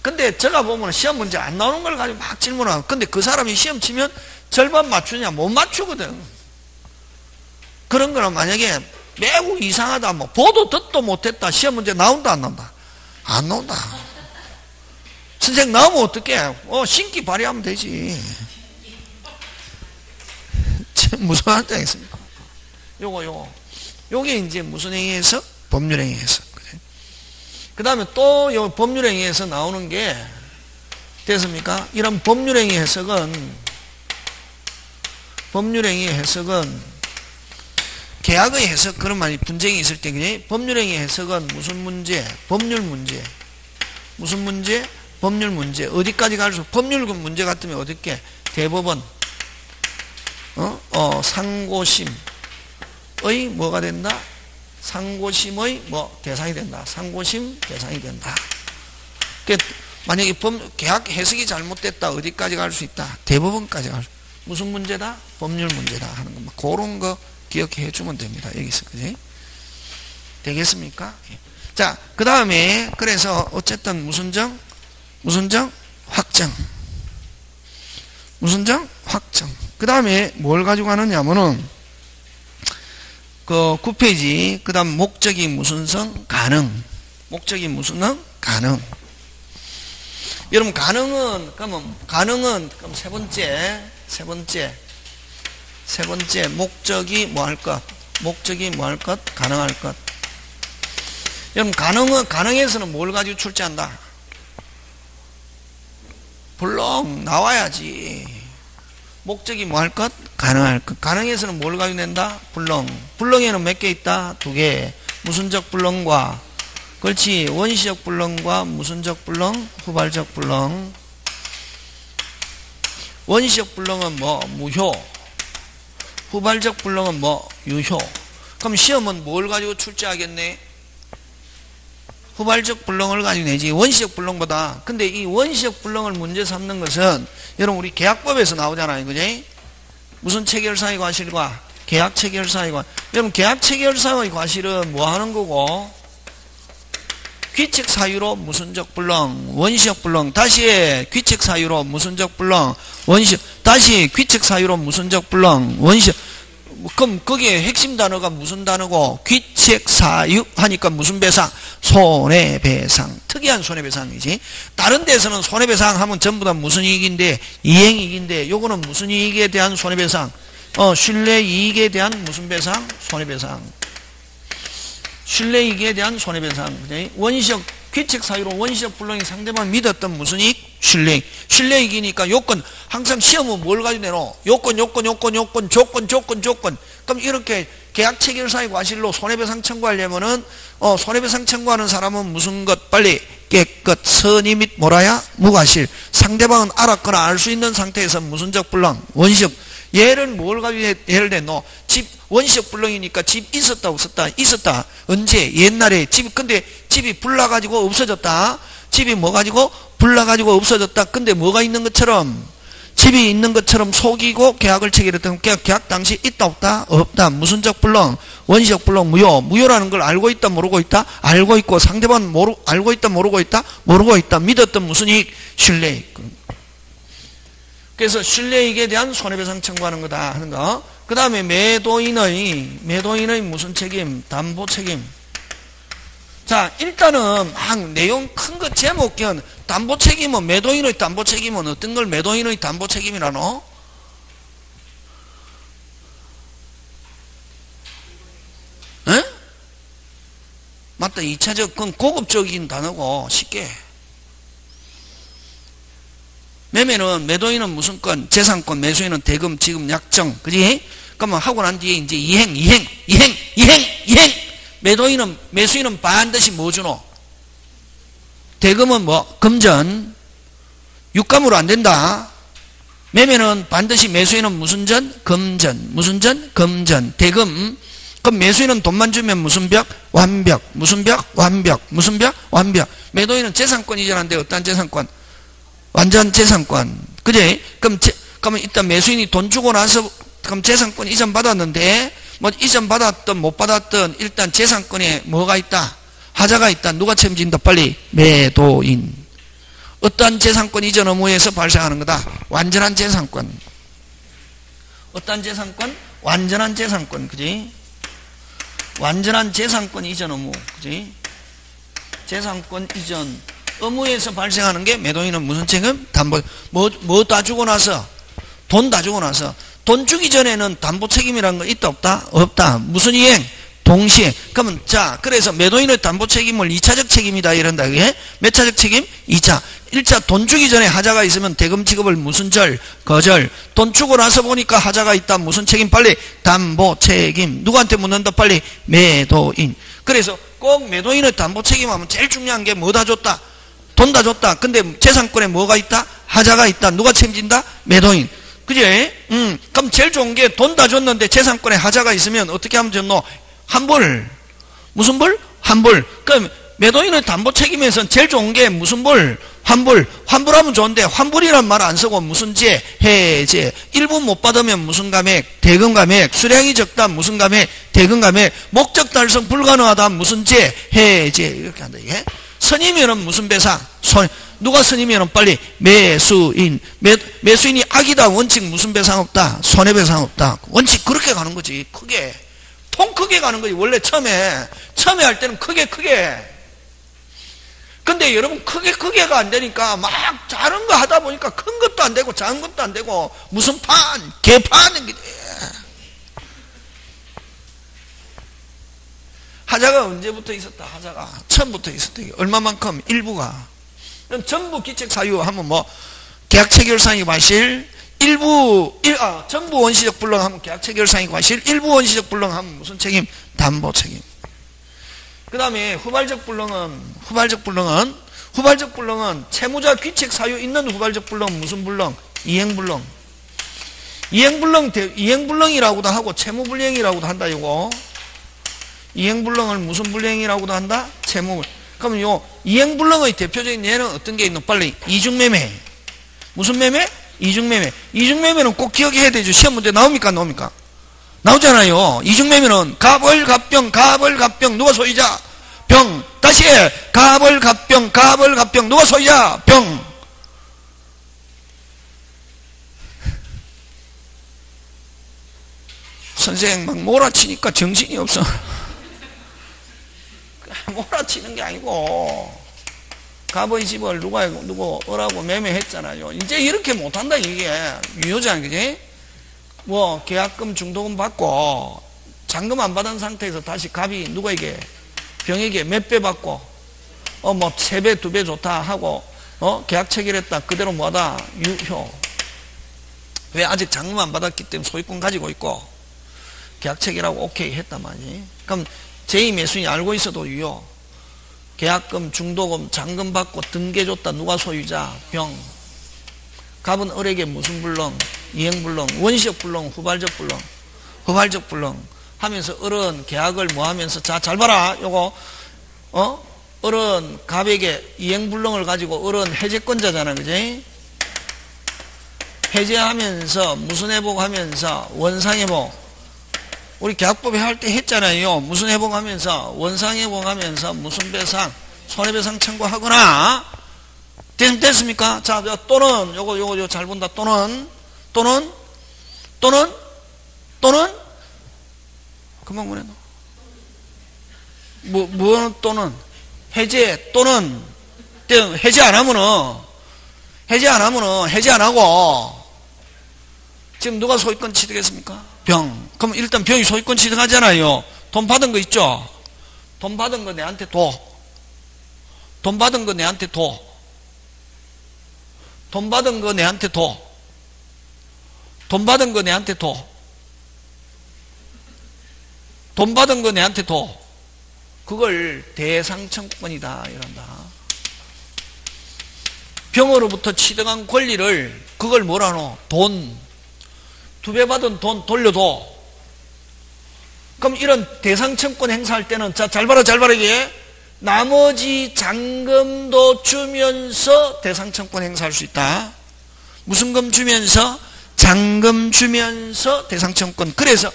근데 제가 보면 시험 문제 안 나오는 걸 가지고 막 질문하고. 근데 그 사람이 시험 치면 절반 맞추냐? 못 맞추거든. 그런 거는 만약에 매우 이상하다, 뭐, 보도 듣도 못했다, 시험 문제 나온다, 안 나온다? 안 나온다. 선생님 나오면 어떡해? 신기 발휘하면 되지. 무슨 한장있습니까? 요게 이제 무슨 행위에서? 법률행위에서. 그 다음에 또 요 법률행위에서 나오는 게 됐습니까? 이런 법률행위 해석은 계약의 해석, 그런 말이 분쟁이 있을 때, 그냥 법률행위 해석은 무슨 문제? 법률 문제. 무슨 문제? 법률 문제. 어디까지 갈수? 법률 문제 같으면 어떻게? 대법원. 상고심의 뭐가 된다? 상고심의 뭐 대상이 된다. 상고심 대상이 된다. 만약에 계약 해석이 잘못됐다. 어디까지 갈 수 있다? 대법원까지 갈 수. 무슨 문제다? 법률 문제다 하는 거. 그런 거 기억해 주면 됩니다. 여기서. 그지? 되겠습니까? 자, 그 다음에 그래서 어쨌든 무슨 정? 확정. 무슨 정? 확정. 그 다음에 뭘 가지고 하느냐면은 그 9페이지 그 다음 목적이 무슨 성? 가능. 목적이 무슨 성? 가능. 여러분 가능은 그럼 세 번째 목적이 뭐 할 것? 목적이 뭐 할 것? 가능할 것. 여러분 가능에서는 뭘 가지고 출제한다? 불렁 나와야지. 목적이 뭐 할 것? 가능할 것. 가능에서는 뭘 가지고 낸다? 불렁. 불렁에는 몇 개 있다? 2개. 무슨적 불렁과, 그렇지, 원시적 불렁과 무슨적 불렁? 후발적 불렁. 원시적 불렁은 뭐? 무효. 후발적 불렁은 뭐? 유효. 그럼 시험은 뭘 가지고 출제하겠네? 후발적 불렁을 가지고 내지. 원시적 불렁보다. 근데 이 원시적 불렁을 문제 삼는 것은 여러분 우리 계약법에서 나오잖아요. 그지? 무슨 체결사의 과실과 계약 체결사의 과실. 여러분 계약 체결사의 과실은 뭐 하는 거고? 귀책 사유로 무슨적 불렁, 원시적 불렁. 다시 귀책 사유로 무슨적 불렁, 원시적. 다시 귀책 사유로 무슨적 불렁, 원시적. 그럼 거기에 핵심 단어가 무슨 단어고? 귀책 사유 하니까 무슨 배상? 손해배상. 특이한 손해배상이지. 다른 데서는 손해배상 하면 전부 다 무슨 이익인데? 이행이익인데, 요거는 무슨 이익에 대한 손해배상? 신뢰이익에 대한 무슨 배상? 손해배상. 신뢰이익에 대한 손해배상. 원시적 귀책 사유로 원시적 불능이 상대방 믿었던 무슨 이익? 신뢰이익. 신뢰이익이니까 요건. 항상 시험은 뭘 가지고 내노? 요건, 조건. 그럼 이렇게 계약 체결사의 과실로 손해배상 청구하려면은 손해배상 청구하는 사람은 무슨 것? 빨리 깨끗 선의 및 뭐라야? 무과실. 상대방은 알았거나 알 수 있는 상태에서 무슨적 불능, 원시적. 얘를 뭘 가지고 예를 대노? 집 원시적 불능이니까 집 있었다 없었다? 있었다. 언제? 옛날에 집. 근데 집이 불나가지고 없어졌다. 집이 뭐 가지고? 불나가지고 없어졌다. 근데 뭐가 있는 것처럼? 집이 있는 것처럼 속이고 계약을 체결했던. 계약 당시 있다 없다? 없다. 무슨적 불능? 원시적 불능 무효. 무효라는 걸 알고 있다 모르고 있다? 알고 있고. 상대방은 알고 있다 모르고 있다? 모르고 있다. 믿었던 무슨 이익? 신뢰이익. 그래서 실내이익에 대한 손해배상 청구하는 거다 하는 거. 그 다음에 매도인의 무슨 책임? 담보 책임. 자, 일단은 막 내용 큰 거 제목견 담보 책임은 매도인의 담보 책임은 어떤 걸 매도인의 담보 책임이라노? 에? 맞다. 2차적 그건 고급적인 단어고 쉽게. 매매는 매도인은 무슨 건? 재산권, 매수인은 대금, 지급, 약정. 그지? 그러면 하고 난 뒤에 이제 이행. 매도인은, 매수인은 반드시 뭐 주노? 대금은 뭐? 금전. 유감으로 안 된다. 매매는 반드시 매수인은 무슨 전? 금전. 무슨 전? 금전. 대금. 그럼 매수인은 돈만 주면 무슨 벽? 완벽. 무슨 벽? 완벽. 무슨 벽? 완벽. 매도인은 재산권 이전한데 어떤 재산권? 완전 재산권. 그지? 그러면 일단 매수인이 돈 주고 나서 그럼 재산권 이전 받았는데 뭐 이전 받았든 못 받았든 일단 재산권에 뭐가 있다? 하자가 있다. 누가 책임진다? 빨리 매도인. 어떠한 재산권 이전 의무에서 발생하는 거다? 완전한 재산권. 어떠한 재산권? 완전한 재산권. 그지? 완전한 재산권 이전 의무. 그지? 재산권 이전 의무에서 발생하는 게 매도인은 무슨 책임? 담보. 뭐 다 주고 나서? 돈 다 주고 나서. 돈 주기 전에는 담보 책임이라는 거 있다 없다? 없다. 무슨 이행? 동시에. 그러면 자, 그래서 매도인의 담보 책임을 2차적 책임이다 이런다. 그게 몇 차적 책임? 2차. 1차 돈 주기 전에 하자가 있으면 대금 지급을 무슨 절? 거절. 돈 주고 나서 보니까 하자가 있다. 무슨 책임? 빨리 담보 책임. 누구한테 묻는다? 빨리 매도인. 그래서 꼭 매도인의 담보 책임하면 제일 중요한 게 뭐 다 줬다? 돈 다 줬다. 근데 재산권에 뭐가 있다? 하자가 있다. 누가 책임진다? 매도인. 그지? 그럼 제일 좋은 게 돈 다 줬는데 재산권에 하자가 있으면 어떻게 하면 좋노? 환불. 무슨 불? 환불. 그럼 매도인의 담보 책임에서는 제일 좋은 게 무슨 불? 환불. 환불하면 좋은데 환불이란 말 안 쓰고 무슨 제? 해제. 일부 못 받으면 무슨 감액? 대금 감액. 수량이 적다 무슨 감액? 대금 감액. 목적 달성 불가능하다 무슨 제? 해제. 이렇게 한다 이게. 선이면은 무슨 배상? 누가 선이면은 빨리 매수인. 매수인이 악이다. 원칙 무슨 배상 없다? 손해배상 없다. 원칙 그렇게 가는 거지. 크게. 통 크게 가는 거지. 원래 처음에 할 때는 크게. 근데 여러분 크게가 안 되니까 막 작은 거 하다 보니까 큰 것도 안 되고 작은 것도 안 되고 무슨 개판. 하자가 언제부터 있었다? 하자가 처음부터 있었다. 얼마만큼? 일부가. 전부 기책 사유 하면 뭐 계약 체결 상의 과실, 전부 원시적 불능 하면 계약 체결 상의 과실, 일부 원시적 불능 하면 무슨 책임? 담보 책임. 그 다음에 후발적 불능은 채무자 귀책 사유 있는 후발적 불능 무슨 불능? 이행불능. 이행불능이라고도 하고 채무불이행이라고도 한다. 이거 이행불능을 무슨 불이행이라고도 한다? 채무. 그럼 요 이행불능의 대표적인 예는 어떤 게 있노? 빨리 이중매매. 무슨 매매? 이중매매. 이중매매는 꼭 기억해야 되죠. 시험 문제 나옵니까? 안 나옵니까? 나오잖아요. 이중매매는 갑월갑병 누가 소유자? 병. 다시 해. 갑월갑병 누가 소유자? 병. 선생 막 몰아치니까 정신이 없어. 몰아치는 게 아니고 갑의 집을 누구 어라고 매매했잖아요. 이제 이렇게 못한다 이게 유효잖아. 그지? 뭐 계약금 중도금 받고 잔금 안 받은 상태에서 다시 갑이 누구에게? 병에게 몇 배 받고 뭐 3배 2배 좋다 하고 계약 체결했다. 그대로 뭐하다? 유효. 왜? 아직 잔금 안 받았기 때문에 소유권 가지고 있고 계약 체결하고 오케이 했단 말이지. 그럼 제2매수인이 알고 있어도 유효. 계약금, 중도금, 잔금 받고 등기해줬다. 누가 소유자? 병. 갑은 을에게 무슨 불능? 이행불능. 원시적 불능, 후발적 불능. 후발적 불능 하면서 을은 계약을 뭐 하면서 자, 잘 봐라. 요거 을은 갑에게 이행불능을 가지고 을은 해제권자잖아. 그지? 해제하면서 무슨 회복하면서 원상회복. 우리 계약법에 할 때 했잖아요. 무슨 회복하면서? 원상회복하면서 무슨 배상? 손해배상 청구하거나 됐습니까? 자, 또는, 요거 잘 본다. 또는, 금방 보내, 뭐, 또는, 해제, 또는, 해제 안 하고, 지금 누가 소유권 취득했습니까? 병. 그럼 일단 병이 소유권 취득하잖아요. 돈 받은 거 있죠? 돈 받은 거 내한테 둬. 돈 받은 거 내한테 둬. 돈 받은 거 내한테 둬. 돈 받은 거 내한테 둬. 돈 받은 거 내한테 둬. 그걸 대상청권이다 이런다. 병으로부터 취득한 권리를 그걸 뭐라노? 돈. 2배 받은 돈 돌려둬. 그럼 이런 대상청권 행사할 때는 자, 잘 봐라 이게 나머지 잔금도 주면서 대상청권 행사할 수 있다. 무슨 금 주면서? 잔금 주면서 대상청권. 그래서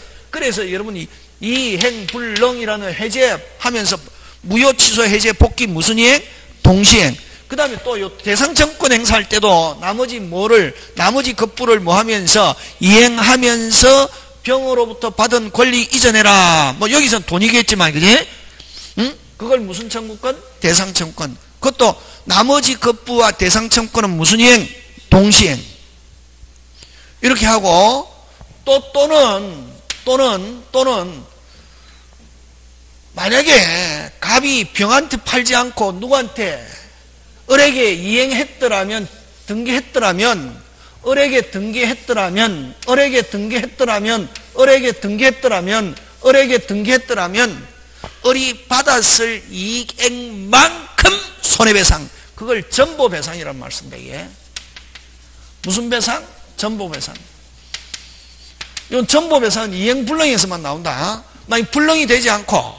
여러분이 이행불능이라는 해제하면서 무효 취소 해제 복귀 무슨 이행? 동시행. 그 다음에 또 요 대상청권 행사할 때도 나머지 급부를 뭐 하면서 이행하면서 병으로부터 받은 권리 이전해라. 뭐 여기선 돈이겠지만, 그지? 응? 그걸 무슨 청구권? 대상청권. 그것도 나머지 급부와 대상청권은 무슨 이행? 동시행. 이렇게 하고 또는 만약에 갑이 병한테 팔지 않고 누구한테 을에게 이행했더라면 을에게 등기했더라면 을이 받았을 이익액만큼 손해배상. 그걸 전보배상이란 말 쓴다. 이게 무슨 배상? 전보배상. 이건 전보배상은 이행불능에서만 나온다. 만약 불능이 되지 않고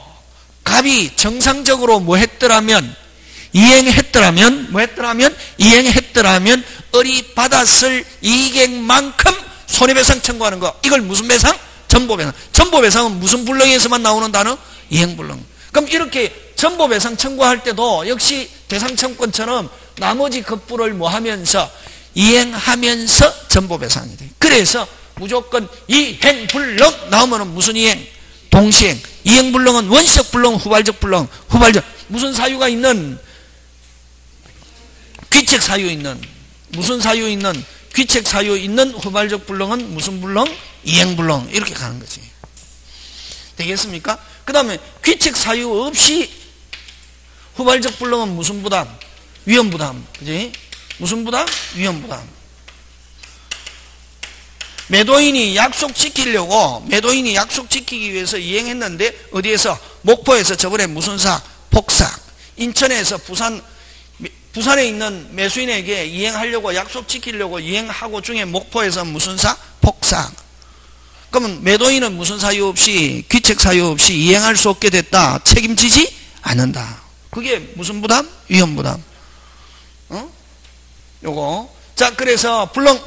갑이 정상적으로 뭐 했더라면 이행했더라면 을이 받았을 이익액만큼 손해배상 청구하는 거. 이걸 무슨 배상? 전보배상. 전보배상은 무슨 불능에서만 나오는 단어? 이행불능. 그럼 이렇게 전보배상 청구할 때도 역시 대상청권처럼 나머지 급부를 뭐 하면서 이행하면서 전보배상이 돼. 그래서 무조건 이행불능 나오면은 무슨 이행? 동시행. 이행불능은 원시적 불능, 후발적 불능. 무슨 사유가 있는? 귀책 사유 있는. 무슨 사유 있는? 귀책 사유 있는 후발적 불능은 무슨 불능? 이행불능. 이렇게 가는 거지. 되겠습니까? 그 다음에 귀책 사유 없이 후발적 불능은 무슨 부담? 위험부담. 그지? 무슨 부담? 위험부담. 매도인이 약속 지키기 위해서 이행했는데 어디에서? 목포에서 저번에 무슨 사? 폭삭. 인천에서 부산에 있는 매수인에게 이행하려고 약속 지키려고 이행하고 중에 목포에서 무슨 사? 폭삭. 그러면 매도인은 무슨 사유 없이 귀책 사유 없이 이행할 수 없게 됐다. 책임지지 않는다. 그게 무슨 부담? 위험부담. 요거. 자, 그래서 불능.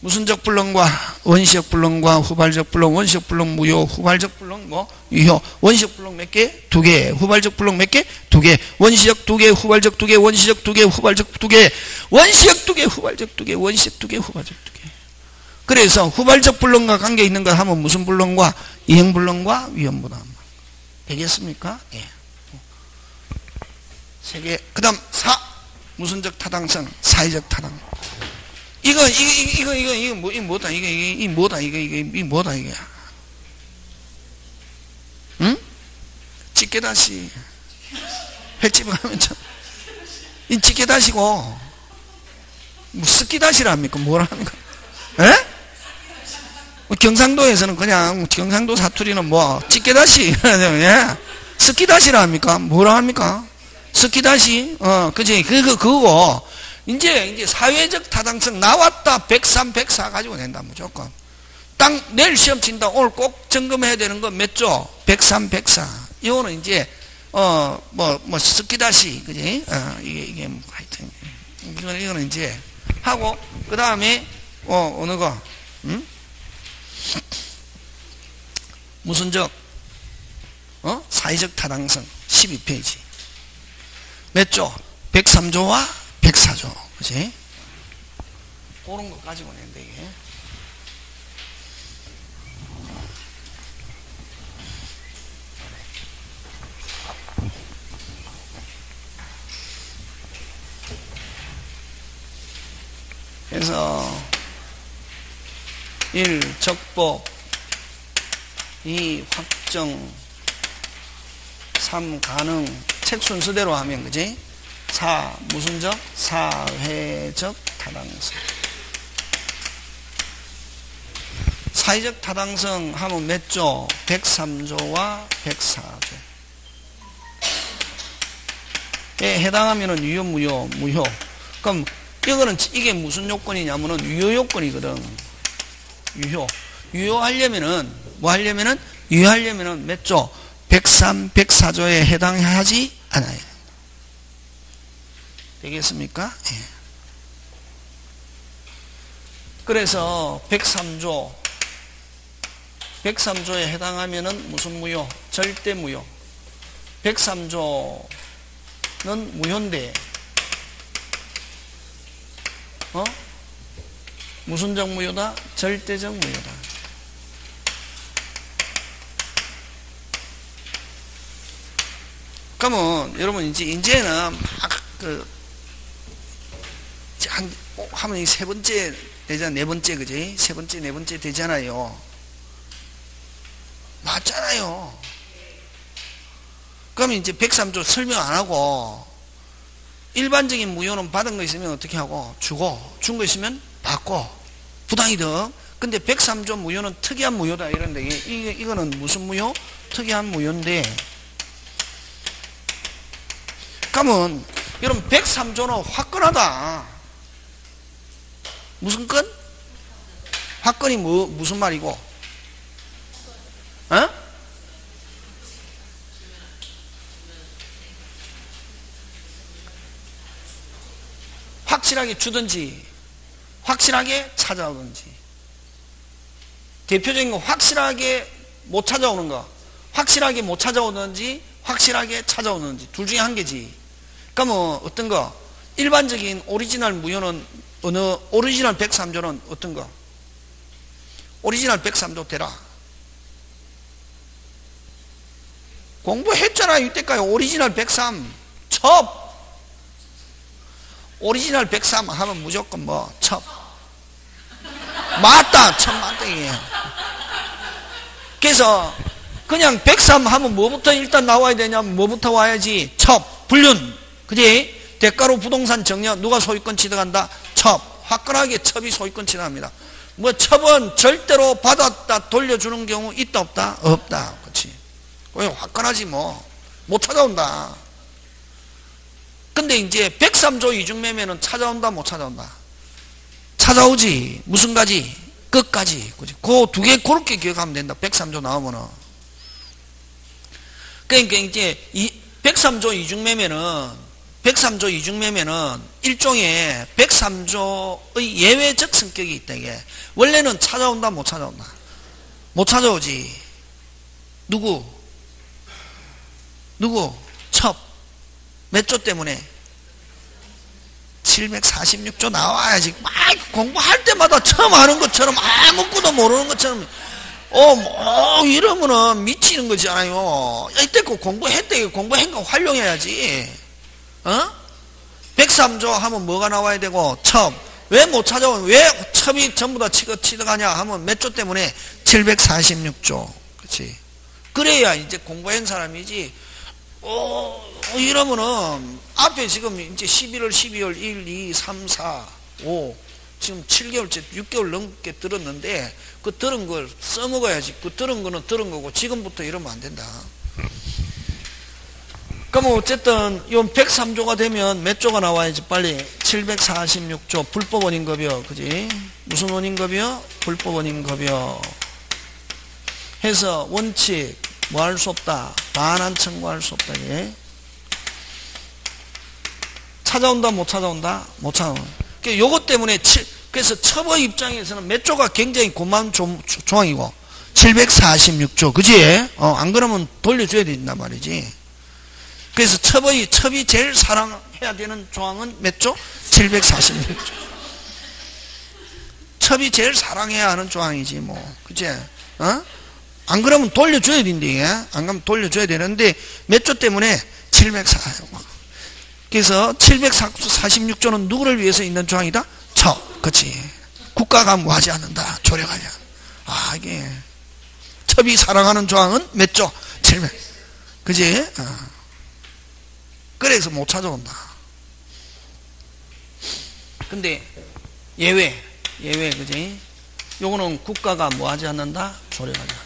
무슨적 불능과 원시적 불능과 후발적 불능. 원시적 불능 무효, 후발적 불능 뭐 유효. 원시적 불능 몇 개? 2개. 후발적 불능 몇 개? 2개. 원시적 2개, 후발적 2개, 원시적 2개, 후발적 2개. 원시적 2개, 후발적 2개, 원시적 2개, 후발적 2개. 그래서 후발적 불능과 관계 있는 것 하면 무슨 불능과? 이행불능과 위험부담. 되겠습니까? 예. 3개. 그 다음 4. 무슨적 타당성, 사회적 타당. 이거 뭐다? 이게 뭐다? 응? 찌개다시. 횟집에 가면 참. 이 찌개다시고, 뭐, 습기다시랍니까? 뭐라는 거? 에? 경상도에서는 그냥, 경상도 사투리는 뭐, 찌개다시. 예? 습기다시랍니까? 뭐라 합니까? 습기다시. 그지? 그거고. 이제 사회적 타당성 나왔다. 103, 104 가지고 낸다. 무조건. 내일 시험 친다. 오늘 꼭 점검해야 되는 거 몇 조? 103, 104. 이거는 이제, 습기다시. 그지? 이게, 하여튼. 이거는 이제 하고, 그 다음에, 어느 거? 응? 무슨적? 사회적 타당성. 12페이지. 몇 조? 103조와 104조. 그지? 그런 거 가지고 낸다, 이게. 그래서 1. 적법 2. 확정 3. 가능 책 순서대로 하면 그지? 4. 무슨 적? 사회적 타당성. 사회적 타당성 하면 몇 조? 103조와 104조. 에 해당하면은 유효, 무효, 무효. 그럼 이거는 이게 무슨 요건이냐면은 유효 요건이거든. 유효. 유효하려면은 뭐 하려면은 유효하려면은 몇 조? 103, 104조에 해당하지 않아요. 되겠습니까? 예. 그래서 103조에 해당하면은 무슨 무효? 절대 무효. 103조는 무효인데 무슨 적 무효다? 절대적 무효다. 그러면 여러분 이제는 막 하면 이 세 번째 되잖아. 네 번째 그지? 세 번째 네 번째 되잖아요. 맞잖아요. 그러면 이제 103조 설명 안 하고 일반적인 무효는 받은 거 있으면 어떻게 하고 주고 준 거 있으면 받고 부당이득. 근데 103조 무효는 특이한 무효다 이런데 이거는 무슨 무효? 특이한 무효인데 그러면 여러분 103조는 화끈하다. 무슨 건? 화끈이 무슨 말이고? 어? 확실하게 주든지 확실하게 찾아오든지. 대표적인 거 확실하게 못 찾아오는 거. 확실하게 못 찾아오든지 확실하게 찾아오든지 둘 중에 한 개지. 그러면 어떤 거? 일반적인 오리지널 무효는 어느 오리지널 103조는 어떤 거? 오리지널 103조 되라. 공부했잖아 이때까지. 오리지널 103 첩. 오리지널 103 하면 무조건 뭐 첩. 맞다. 첩 맞다 이게. 그래서 그냥 103 하면 뭐부터 일단 나와야 되냐면 뭐부터 와야지? 첩. 불륜. 그지? 대가로 부동산 정려. 누가 소유권 취득한다? 첩. 화끈하게 첩이 소유권 취득합니다. 뭐 첩은 절대로 받았다 돌려주는 경우 있다 없다? 없다. 그렇지. 왜 화끈하지 뭐. 못 찾아온다. 근데 이제 103조 이중매매는 찾아온다 못 찾아온다? 찾아오지. 무슨 가지? 끝까지. 그지? 그 두 개 그렇게 기억하면 된다. 103조 나오면은. 그러니까 이제 103조 이중매매는 일종의 103조의 예외적 성격이 있다 이게. 원래는 찾아온다 못 찾아온다? 못 찾아오지. 누구? 첩. 몇 조 때문에? 746조 나와야지. 막 공부할 때마다 처음 하는 것처럼 아무것도 모르는 것처럼 이러면은 미치는 거잖아요. 이때 그 공부했대. 공부한 거 활용해야지. 103조 하면 뭐가 나와야 되고? 첩. 왜 못 찾아오면 왜 첩이 전부 다 취득하냐 하면 몇 조 때문에? 746조. 그렇지. 그래야 이제 공부한 사람이지. 이러면은 앞에 지금 이제 11월 12월 1, 2, 3, 4, 5 지금 7개월째 6개월 넘게 들었는데 그 들은 걸 써먹어야지. 그 들은 거는 들은 거고 지금부터 이러면 안 된다. 그럼 어쨌든 이 103조가 되면 몇 조가 나와야지 빨리? 746조 불법 원인급여. 그지? 무슨 원인급여? 불법 원인급여 해서 원칙 뭐 할 수 없다? 반환 청구할 수 없다. 예? 찾아온다 못 찾아온다? 못 찾아온다. 요것 때문에 그래서 첩의 입장에서는 몇 조가 굉장히 고마운 조항이고 746조. 그지? 안 그러면 돌려줘야 된단 말이지. 그래서 첩이 제일 사랑해야 되는 조항은 몇 조? 746조. 첩이 제일 사랑해야 하는 조항이지, 뭐. 그치? 안 그러면 돌려줘야 된대. 안 그러면 돌려줘야 되는데, 몇 조 때문에? 746조. 그래서 746조는 누구를 위해서 있는 조항이다? 첩. 그치. 국가가 뭐하지 않는다. 조력하냐. 이게. 첩이 사랑하는 조항은 몇 조? 700. 그지? 그래서 못 찾아온다. 근데 예외, 그지? 요거는 국가가 뭐 하지 않는다? 조력하지 않는다.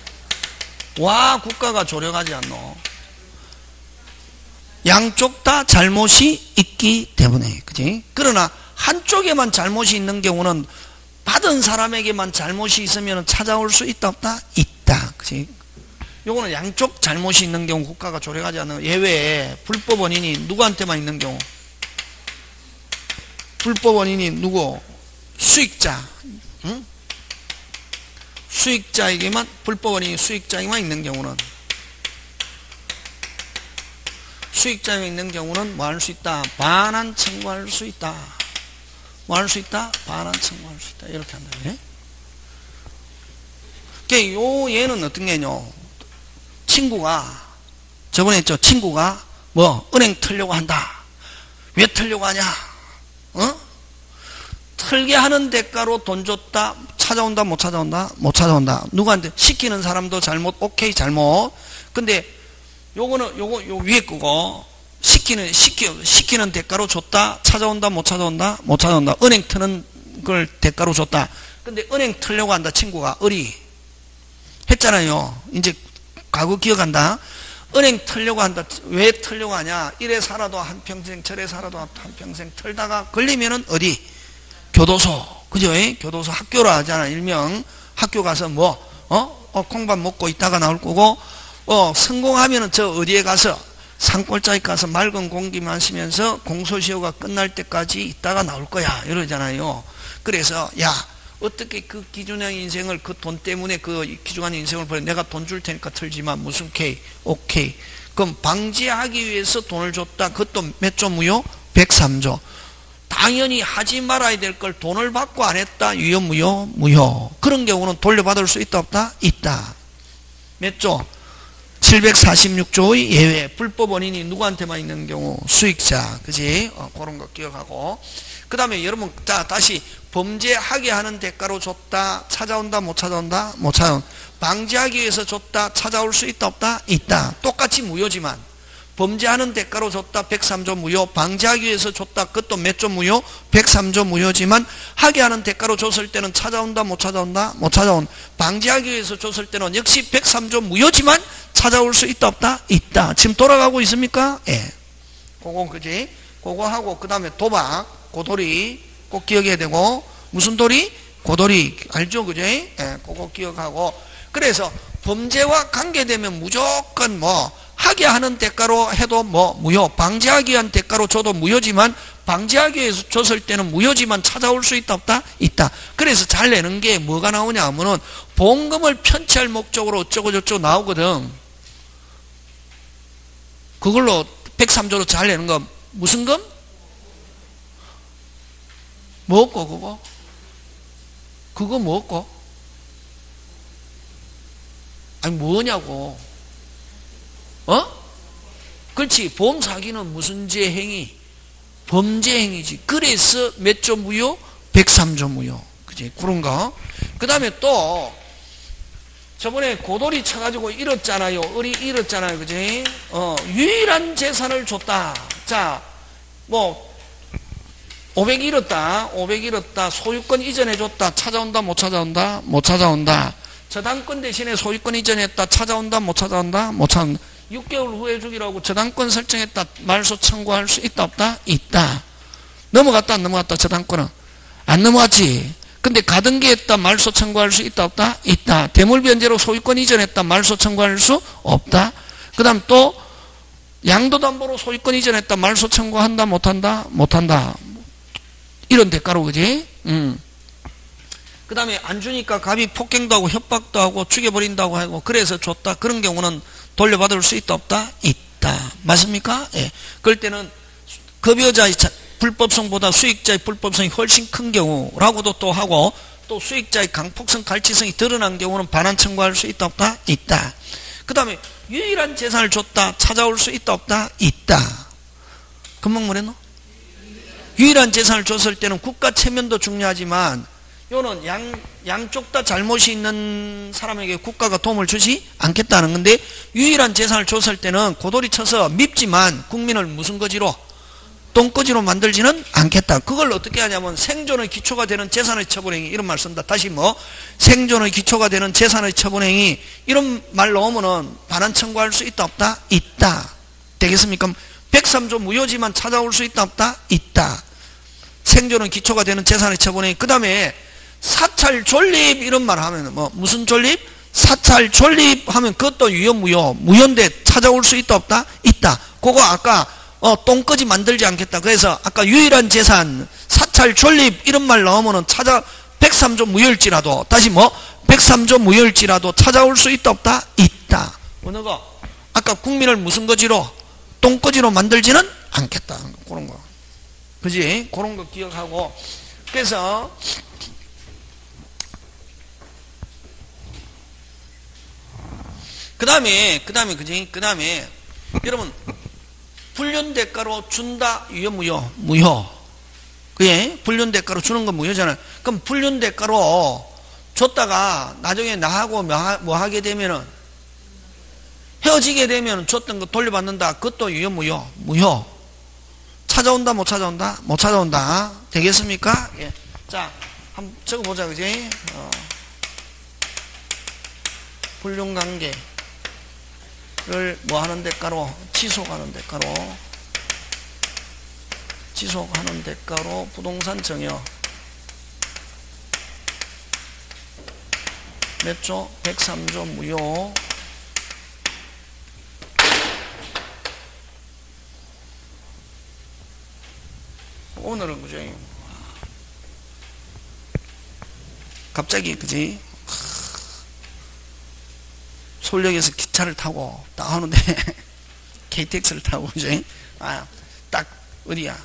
와, 국가가 조력하지 않노. 양쪽 다 잘못이 있기 때문에, 그지? 그러나 한쪽에만 잘못이 있는 경우는 받은 사람에게만 잘못이 있으면 찾아올 수 있다, 없다? 있다. 그지? 요거는 양쪽 잘못이 있는 경우 국가가 조력하지 않는 예외에 불법 원인이 누구한테만 있는 경우? 불법 원인이 누구? 수익자. 응? 수익자에게만, 불법 원인이 수익자에게만 있는 경우는, 수익자에 있는 경우는 뭐 할 수 있다? 반환 청구할 수 있다. 뭐 할 수 있다? 반환 청구할 수 있다. 이렇게 한다. 예? 그러니까 요 얘는 어떤 게요? 친구가, 저번에 했죠? 친구가 뭐 은행 털려고 한다. 왜 털려고 하냐? 털게 하는 대가로 돈 줬다. 찾아온다, 못 찾아온다? 못 찾아온다. 누구한테? 시키는 사람도 잘못, 오케이, 잘못. 근데 요거는 요 위에 거고, 시키는 대가로 줬다. 찾아온다, 못 찾아온다? 못 찾아온다. 은행 트는 걸 대가로 줬다. 근데 은행 털려고 한다. 친구가 의리 했잖아요. 이제 과거 기억한다. 은행 털려고 한다. 왜 털려고 하냐? 이래 살아도 한평생, 저래 살아도 한평생 털다가 걸리면은 어디? 교도소. 그죠? 교도소 학교라 하잖아. 일명 학교 가서 콩밥 먹고 있다가 나올 거고, 성공하면은 저 어디에 가서 산골짜기 가서 맑은 공기 마시면서 공소시효가 끝날 때까지 있다가 나올 거야. 이러잖아요. 그래서 어떻게 그 귀중한 인생을 그 돈 때문에 그 귀중한 인생을 버려? 내가 돈 줄 테니까 털지만 무슨 K? 오케이. 그럼 방지하기 위해서 돈을 줬다. 그것도 몇 조 무효? 103조. 당연히 하지 말아야 될 걸 돈을 받고 안 했다. 유효, 무효? 무효. 그런 경우는 돌려받을 수 있다, 없다? 있다. 몇 조? 746조의 예외. 불법 원인이 누구한테만 있는 경우? 수익자. 그지? 그런 거 기억하고. 그 다음에 여러분, 다시 범죄하게 하는 대가로 줬다. 찾아온다, 못 찾아온다? 못 찾아온다. 방지하기 위해서 줬다. 찾아올 수 있다, 없다? 있다. 똑같이 무효지만. 범죄하는 대가로 줬다. 103조 무효. 방지하기 위해서 줬다. 그것도 몇 조 무효? 103조 무효지만 하게 하는 대가로 줬을 때는 찾아온다, 못 찾아온다? 못 찾아온. 방지하기 위해서 줬을 때는 역시 103조 무효지만 찾아올 수 있다, 없다? 있다. 지금 돌아가고 있습니까? 예. 그거 그지? 그거 하고 그 다음에 도박, 고돌이 꼭 기억해야 되고, 무슨 도리? 고돌이. 알죠? 그지? 예. 그거 기억하고. 그래서 범죄와 관계되면 무조건 하게 하는 대가로 해도 무효. 방지하기 위한 대가로 줘도 무효지만, 방지하기 위해서 줬을 때는 무효지만 찾아올 수 있다, 없다? 있다. 그래서 잘 내는 게 뭐가 나오냐 하면은 보험금을 편취할 목적으로 어쩌고저쩌고 나오거든. 그걸로 103조로 잘 내는 거 무슨 금? 뭐고 그거? 그거 뭐고? 아니 뭐냐고. 그렇지. 보험 사기는 무슨 죄 행위? 범죄 행위지. 그래서 몇 조 무효? 103조 무효. 그지? 그런 거. 그 다음에 또 저번에 고돌이 쳐가지고 잃었잖아요. 을이 잃었잖아요. 그지? 유일한 재산을 줬다. 자, 500 잃었다. 500 잃었다. 소유권 이전해줬다. 찾아온다, 못 찾아온다? 못 찾아온다. 저당권 대신에 소유권 이전했다. 찾아온다, 못 찾아온다? 못 찾아온다. 6개월 후에 주기라고 저당권 설정했다. 말소 청구할 수 있다, 없다? 있다. 넘어갔다, 안 넘어갔다? 저당권은 안 넘어갔지. 근데 가등기 했다. 말소 청구할 수 있다, 없다? 있다. 대물변제로 소유권 이전했다. 말소 청구할 수 없다. 그 다음 또 양도담보로 소유권 이전했다. 말소 청구한다, 못한다? 못한다. 이런 대가로. 그지? 그 다음에 안 주니까 갑이 폭행도 하고 협박도 하고 죽여버린다고 하고 그래서 줬다. 그런 경우는 돌려받을 수 있다, 없다? 있다. 있다. 맞습니까? 예. 그럴 때는 급여자의 불법성보다 수익자의 불법성이 훨씬 큰 경우라고도 또 하고, 또 수익자의 강폭성 갈취성이 드러난 경우는 반환 청구할 수 있다 없다? 있다. 그 다음에 유일한 재산을 줬다 찾아올 수 있다 없다? 있다. 금방 뭐랬노? 유일한 재산을 줬을 때는 국가 체면도 중요하지만 요는 양쪽 다 잘못이 있는 사람에게 국가가 도움을 주지 않겠다는 건데, 유일한 재산을 줬을 때는 고돌이 쳐서 밉지만 국민을 무슨 거지로? 똥거지로 만들지는 않겠다. 그걸 어떻게 하냐면 생존의 기초가 되는 재산의 처분행위, 이런 말 쓴다. 다시 생존의 기초가 되는 재산의 처분행위, 이런 말 넣으면은 반환 청구할 수 있다 없다? 있다. 되겠습니까? 103조 무효지만 찾아올 수 있다 없다? 있다. 생존의 기초가 되는 재산의 처분행위. 그 다음에 사찰 존립 이런 말 하면 무슨 존립? 사찰 존립 하면 그것도 유효 무효. 무효인데 찾아올 수 있다 없다? 있다. 그거 아까 똥거지 만들지 않겠다. 그래서 아까 유일한 재산 사찰 존립 이런 말 나오면은 103조 무효일지라도, 다시 103조 무효일지라도 찾아올 수 있다 없다? 있다. 어느 거? 아까 국민을 무슨 거지로? 똥거지로 만들지는 않겠다. 그런 거. 그지? 그런 거 기억하고. 그래서 그 다음에 여러분, 불륜 대가로 준다 유효 무효? 무효. 그게 불륜 대가로 주는 건 무효잖아요. 그럼 불륜 대가로 줬다가 나중에 나하고 뭐 하게 되면은, 헤어지게 되면 줬던 거 돌려받는다. 그것도 유효 무효? 무효. 찾아온다 못 찾아온다? 못 찾아온다. 되겠습니까? 예. 자, 한번 적어보자. 그지? 불륜관계를 뭐 하는 대가로? 지속하는 대가로 부동산 증여 몇 조? 103조 무효. 오늘은 그죠? 갑자기 그지? 서울역에서 기차를 타고 딱 하는데 KTX를 타고 그죠? 딱 어디야?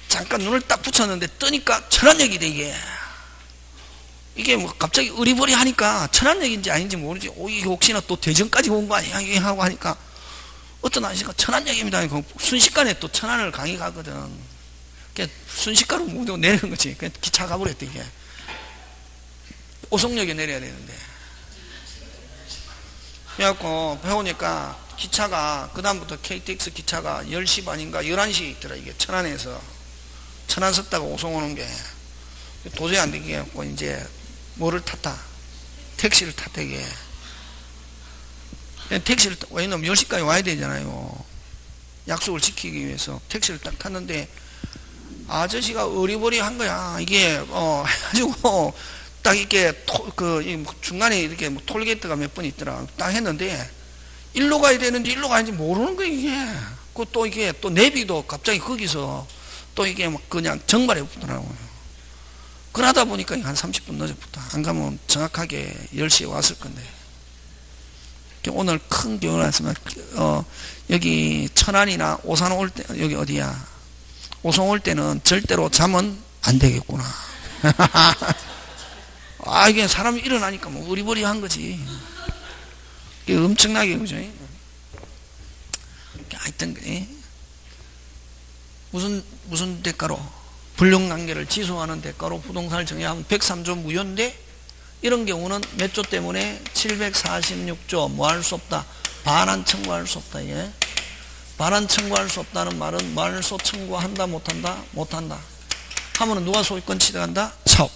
잠깐 눈을 딱 붙였는데 뜨니까 천안역이 돼. 이게 뭐 갑자기 으리버리 하니까 천안역인지 아닌지 모르지. 이게 혹시나 또 대전까지 온 거 아니야? 이게 하고 하니까 어떤 아저씨가 천안역입니다. 순식간에 또 천안을 강의 가거든. 순식간으로 못 내리는 거지. 그냥 기차 가버렸대. 이게 오송역에 내려야 되는데, 그래갖고 배우니까 기차가 그다음부터 KTX 기차가 10시 반인가 11시에 있더라. 이게 천안에서 천안 섰다가 오송 오는 게 도저히 안 되게 해갖고 이제 뭐를 탔다? 택시를 탔다. 이게 택시를 왜냐면 10시까지 와야 되잖아요. 약속을 지키기 위해서 택시를 딱 탔는데 아저씨가 어리버리한 거야. 이게 해가지고 딱 이렇게 중간에 이렇게 톨게이트가 몇 번 있더라. 딱 했는데 일로 가야 되는지 일로 가야지 모르는 거야. 이게 또 이게 또 내비도 갑자기 거기서 또 이게 막 그냥 정발해 붙더라고요. 그러다 보니까 한 30분 늦어부터 안 가면 정확하게 10시에 왔을 건데, 오늘 큰 교훈을 했으면 여기 천안이나 오산 올 때, 여기 어디야? 오송 올 때는 절대로 자면 안 되겠구나. 이게 사람이 일어나니까 뭐 우리버리한 거지. 이게 엄청나게, 그죠? 하여튼, 무슨 대가로? 불륜관계를 지속하는 대가로 부동산을 정의하면 103조 무효인데, 이런 경우는 몇 조 때문에 746조 뭐 할 수 없다? 반환 청구할 수 없다. 예? 반환 청구할 수 없다는 말은 말소 청구한다 못한다? 못한다. 하면은 누가 소유권 취득한다? 첩.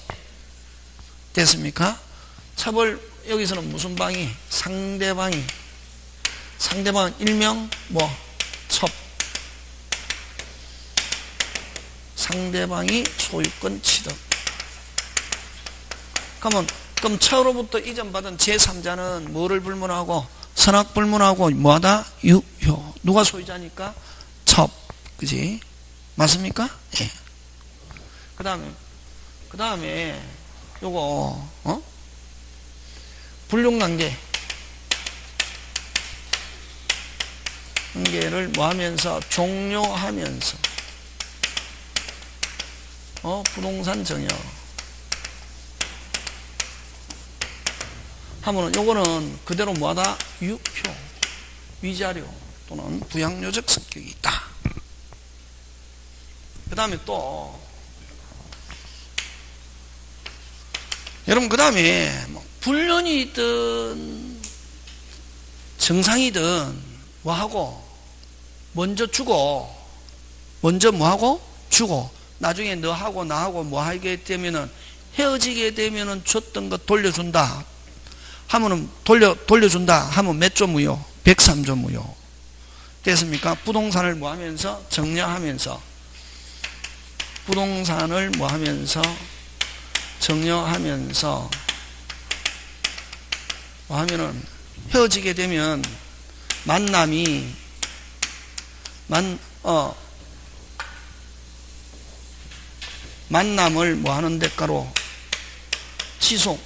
됐습니까? 첩을 여기서는 무슨 방이? 상대방은 일명 첩. 상대방이 소유권 취득. 그럼 처로부터 이전받은 제3자는 뭐를 불문하고? 선악 불문하고 뭐하다? 유효. 누가 소유자니까? 첩. 그지? 맞습니까? 예. 그 다음에 요거 불륜관계 관계를 뭐 하면서 종료하면서 부동산 정여 하면은 요거는 그대로 뭐하다? 유효, 위자료 또는 부양요적 성격이 있다. 그 다음에 또 여러분 그 다음에 뭐 불륜이든 정상이든 뭐하고 먼저 주고 먼저 뭐하고 주고 나중에 너하고 나하고 뭐하게 되면은 헤어지게 되면은 줬던 거 돌려준다 하면은 돌려준다 하면 몇 조 무효? 103조 무효. 됐습니까? 부동산을 뭐 하면서 정려하면서 부동산을 뭐 하면서 정려하면서 뭐 하면은 헤어지게 되면 만남이 만남을 뭐 하는 대가로 지속하는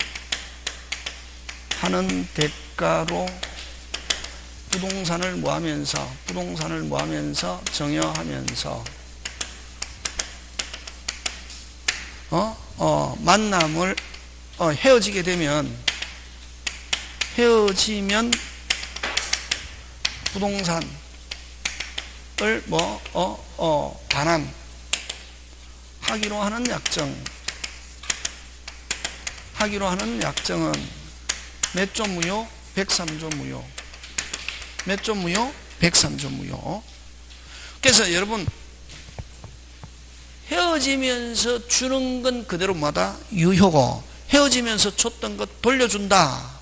대가로 부동산을 뭐 하면서 정여하면서 만남을 헤어지면 부동산을 반환하기로 하는 약정은 몇 조 무효? 103조 무효. 몇 조 무효? 103조 무효. 그래서 여러분 헤어지면서 주는 건 그대로 뭐다? 유효고 헤어지면서 줬던 것 돌려준다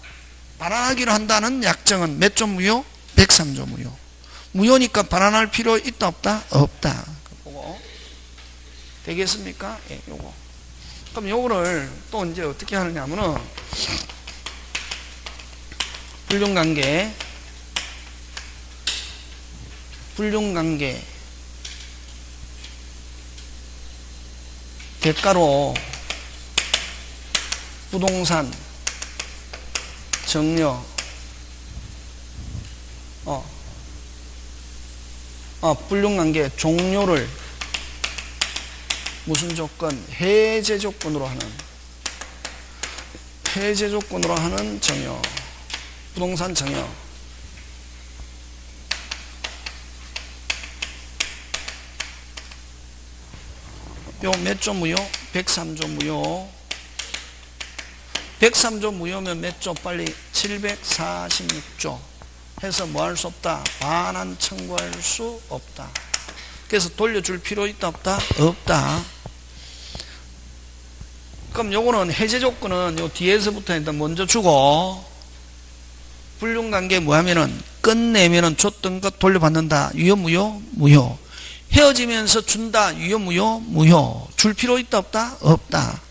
반환하기로 한다는 약정은 몇 조 무효? 103조 무효. 무효니까 반환할 필요 있다 없다? 없다. 보고 되겠습니까? 예, 요거. 그럼 요거를 또 이제 어떻게 하느냐면은 불륜관계 대가로 부동산 정려 불륜관계 종료를 무슨 조건? 해제 조건으로 하는 정여 부동산 정여 요 몇 조 무효? 103조 무효. 103조 무효면 몇 조? 빨리 746조 해서 뭐 할 수 없다? 반환 청구할 수 없다. 그래서 돌려줄 필요 있다 없다? 없다. 그럼 요거는 해제 조건은 요 뒤에서부터 일단 먼저 주고 불륜관계 뭐 하면은 끝내면은 줬던 것 돌려받는다. 유효 무효? 무효. 헤어지면서 준다. 유효 무효? 무효. 줄 필요 있다 없다? 없다.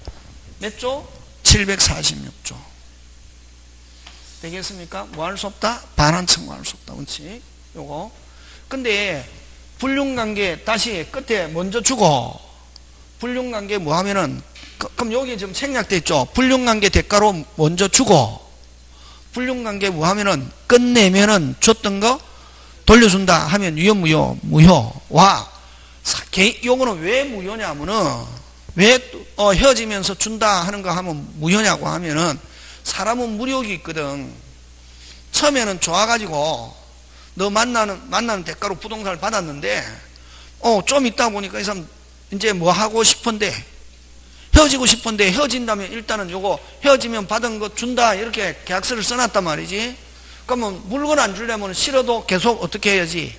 몇 조? 746조. 되겠습니까? 뭐 할 수 없다? 반환 청구할 수 없다. 원칙. 요거. 근데 불륜관계 다시 끝에 먼저 주고 불륜관계 뭐 하면은 그럼 여기 지금 생략돼 있죠. 불륜관계 대가로 먼저 주고 불륜관계 뭐 하면은 끝내면은 줬던 거 돌려준다 하면 유효 무효? 무효. 와 요거는 왜 무효냐면은 왜 헤어지면서 준다 하는 거 하면 무효냐고 하면은 사람은 무력이 있거든. 처음에는 좋아가지고 너 만나는 대가로 부동산을 받았는데 좀 있다 보니까 이 사람 이제 뭐 하고 싶은데 헤어지고 싶은데 헤어진다면 일단은 요거 헤어지면 받은 거 준다 이렇게 계약서를 써놨단 말이지. 그러면 물건 안 주려면 싫어도 계속 어떻게 해야지?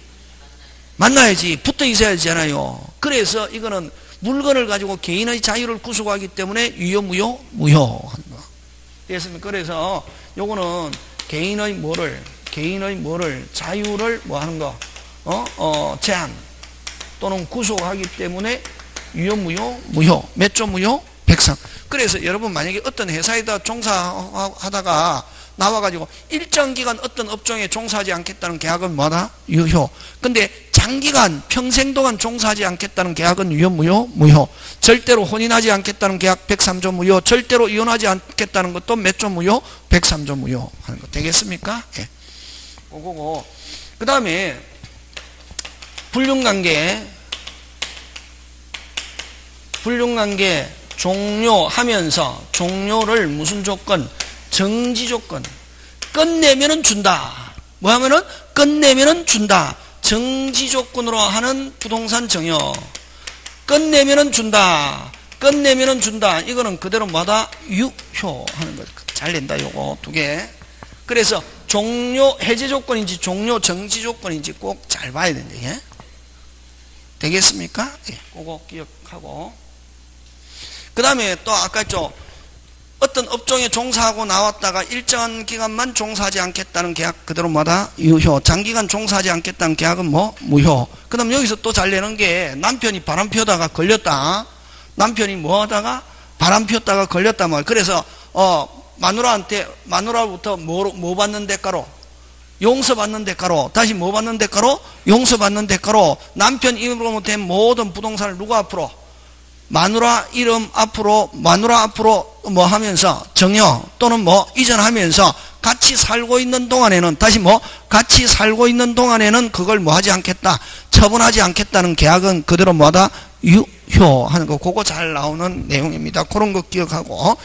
만나야지. 붙어 있어야 되잖아요. 그래서 이거는 물건을 가지고 개인의 자유를 구속하기 때문에 유효 무효? 무효 하는 거. 됐습니까? 그래서 요거는 개인의 뭐를 자유를 뭐 하는 거 제한 또는 구속하기 때문에 유효 무효? 무효. 몇 조 무효? 103. 그래서 여러분 만약에 어떤 회사에다 종사하다가 나와가지고 일정 기간 어떤 업종에 종사하지 않겠다는 계약은 뭐다? 유효. 근데 장기간 평생 동안 종사하지 않겠다는 계약은 유효 무효? 무효. 절대로 혼인하지 않겠다는 계약 103조 무효. 절대로 이혼하지 않겠다는 것도 몇 조 무효? 103조 무효 하는 거 되겠습니까? 예. 그거고 그 다음에 불륜관계 종료하면서 종료를 무슨 조건? 정지 조건. 끝내면은 준다. 뭐 하면은? 끝내면은 준다. 정지 조건으로 하는 부동산 정여. 끝내면은 준다. 끝내면은 준다. 이거는 그대로 뭐다? 유효하는 거죠. 잘 낸다. 요거 두 개. 그래서 종료 해제 조건인지 종료 정지 조건인지 꼭 잘 봐야 된다. 예? 되겠습니까? 예, 그거 기억하고. 그 다음에 또 아까 좀 어떤 업종에 종사하고 나왔다가 일정한 기간만 종사하지 않겠다는 계약 그대로 뭐다? 유효. 장기간 종사하지 않겠다는 계약은 뭐? 무효. 그 다음 여기서 또 잘 내는 게 남편이 바람 피우다가 걸렸다. 남편이 뭐 하다가 바람 피웠다가 걸렸다 말. 그래서 마누라로부터 뭐 받는 대가로? 용서받는 대가로. 다시 뭐 받는 대가로? 용서받는 대가로 남편 이름으로 된 모든 부동산을 누구 앞으로? 마누라 앞으로 뭐 하면서 정여 또는 뭐 이전하면서 같이 살고 있는 동안에는 다시 뭐 같이 살고 있는 동안에는 그걸 뭐 하지 않겠다. 처분하지 않겠다는 계약은 그대로 뭐다? 유효하는 거. 그거 잘 나오는 내용입니다. 그런 거 기억하고.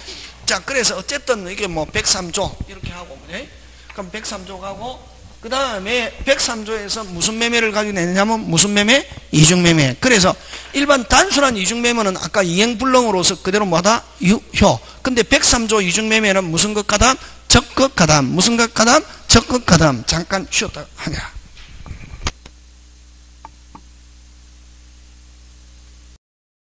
자, 그래서 어쨌든 이게 뭐 103조 이렇게 하고, 네? 그럼 103조 가고, 그 다음에 103조에서 무슨 매매를 가지고 내느냐면 무슨 매매? 이중매매. 그래서 일반 단순한 이중매매는 아까 이행불능으로서 그대로 뭐다? 유효. 근데 103조 이중매매는 무슨 것 가담? 적극 가담. 무슨 것 가담? 적극 가담. 잠깐 쉬었다 하냐.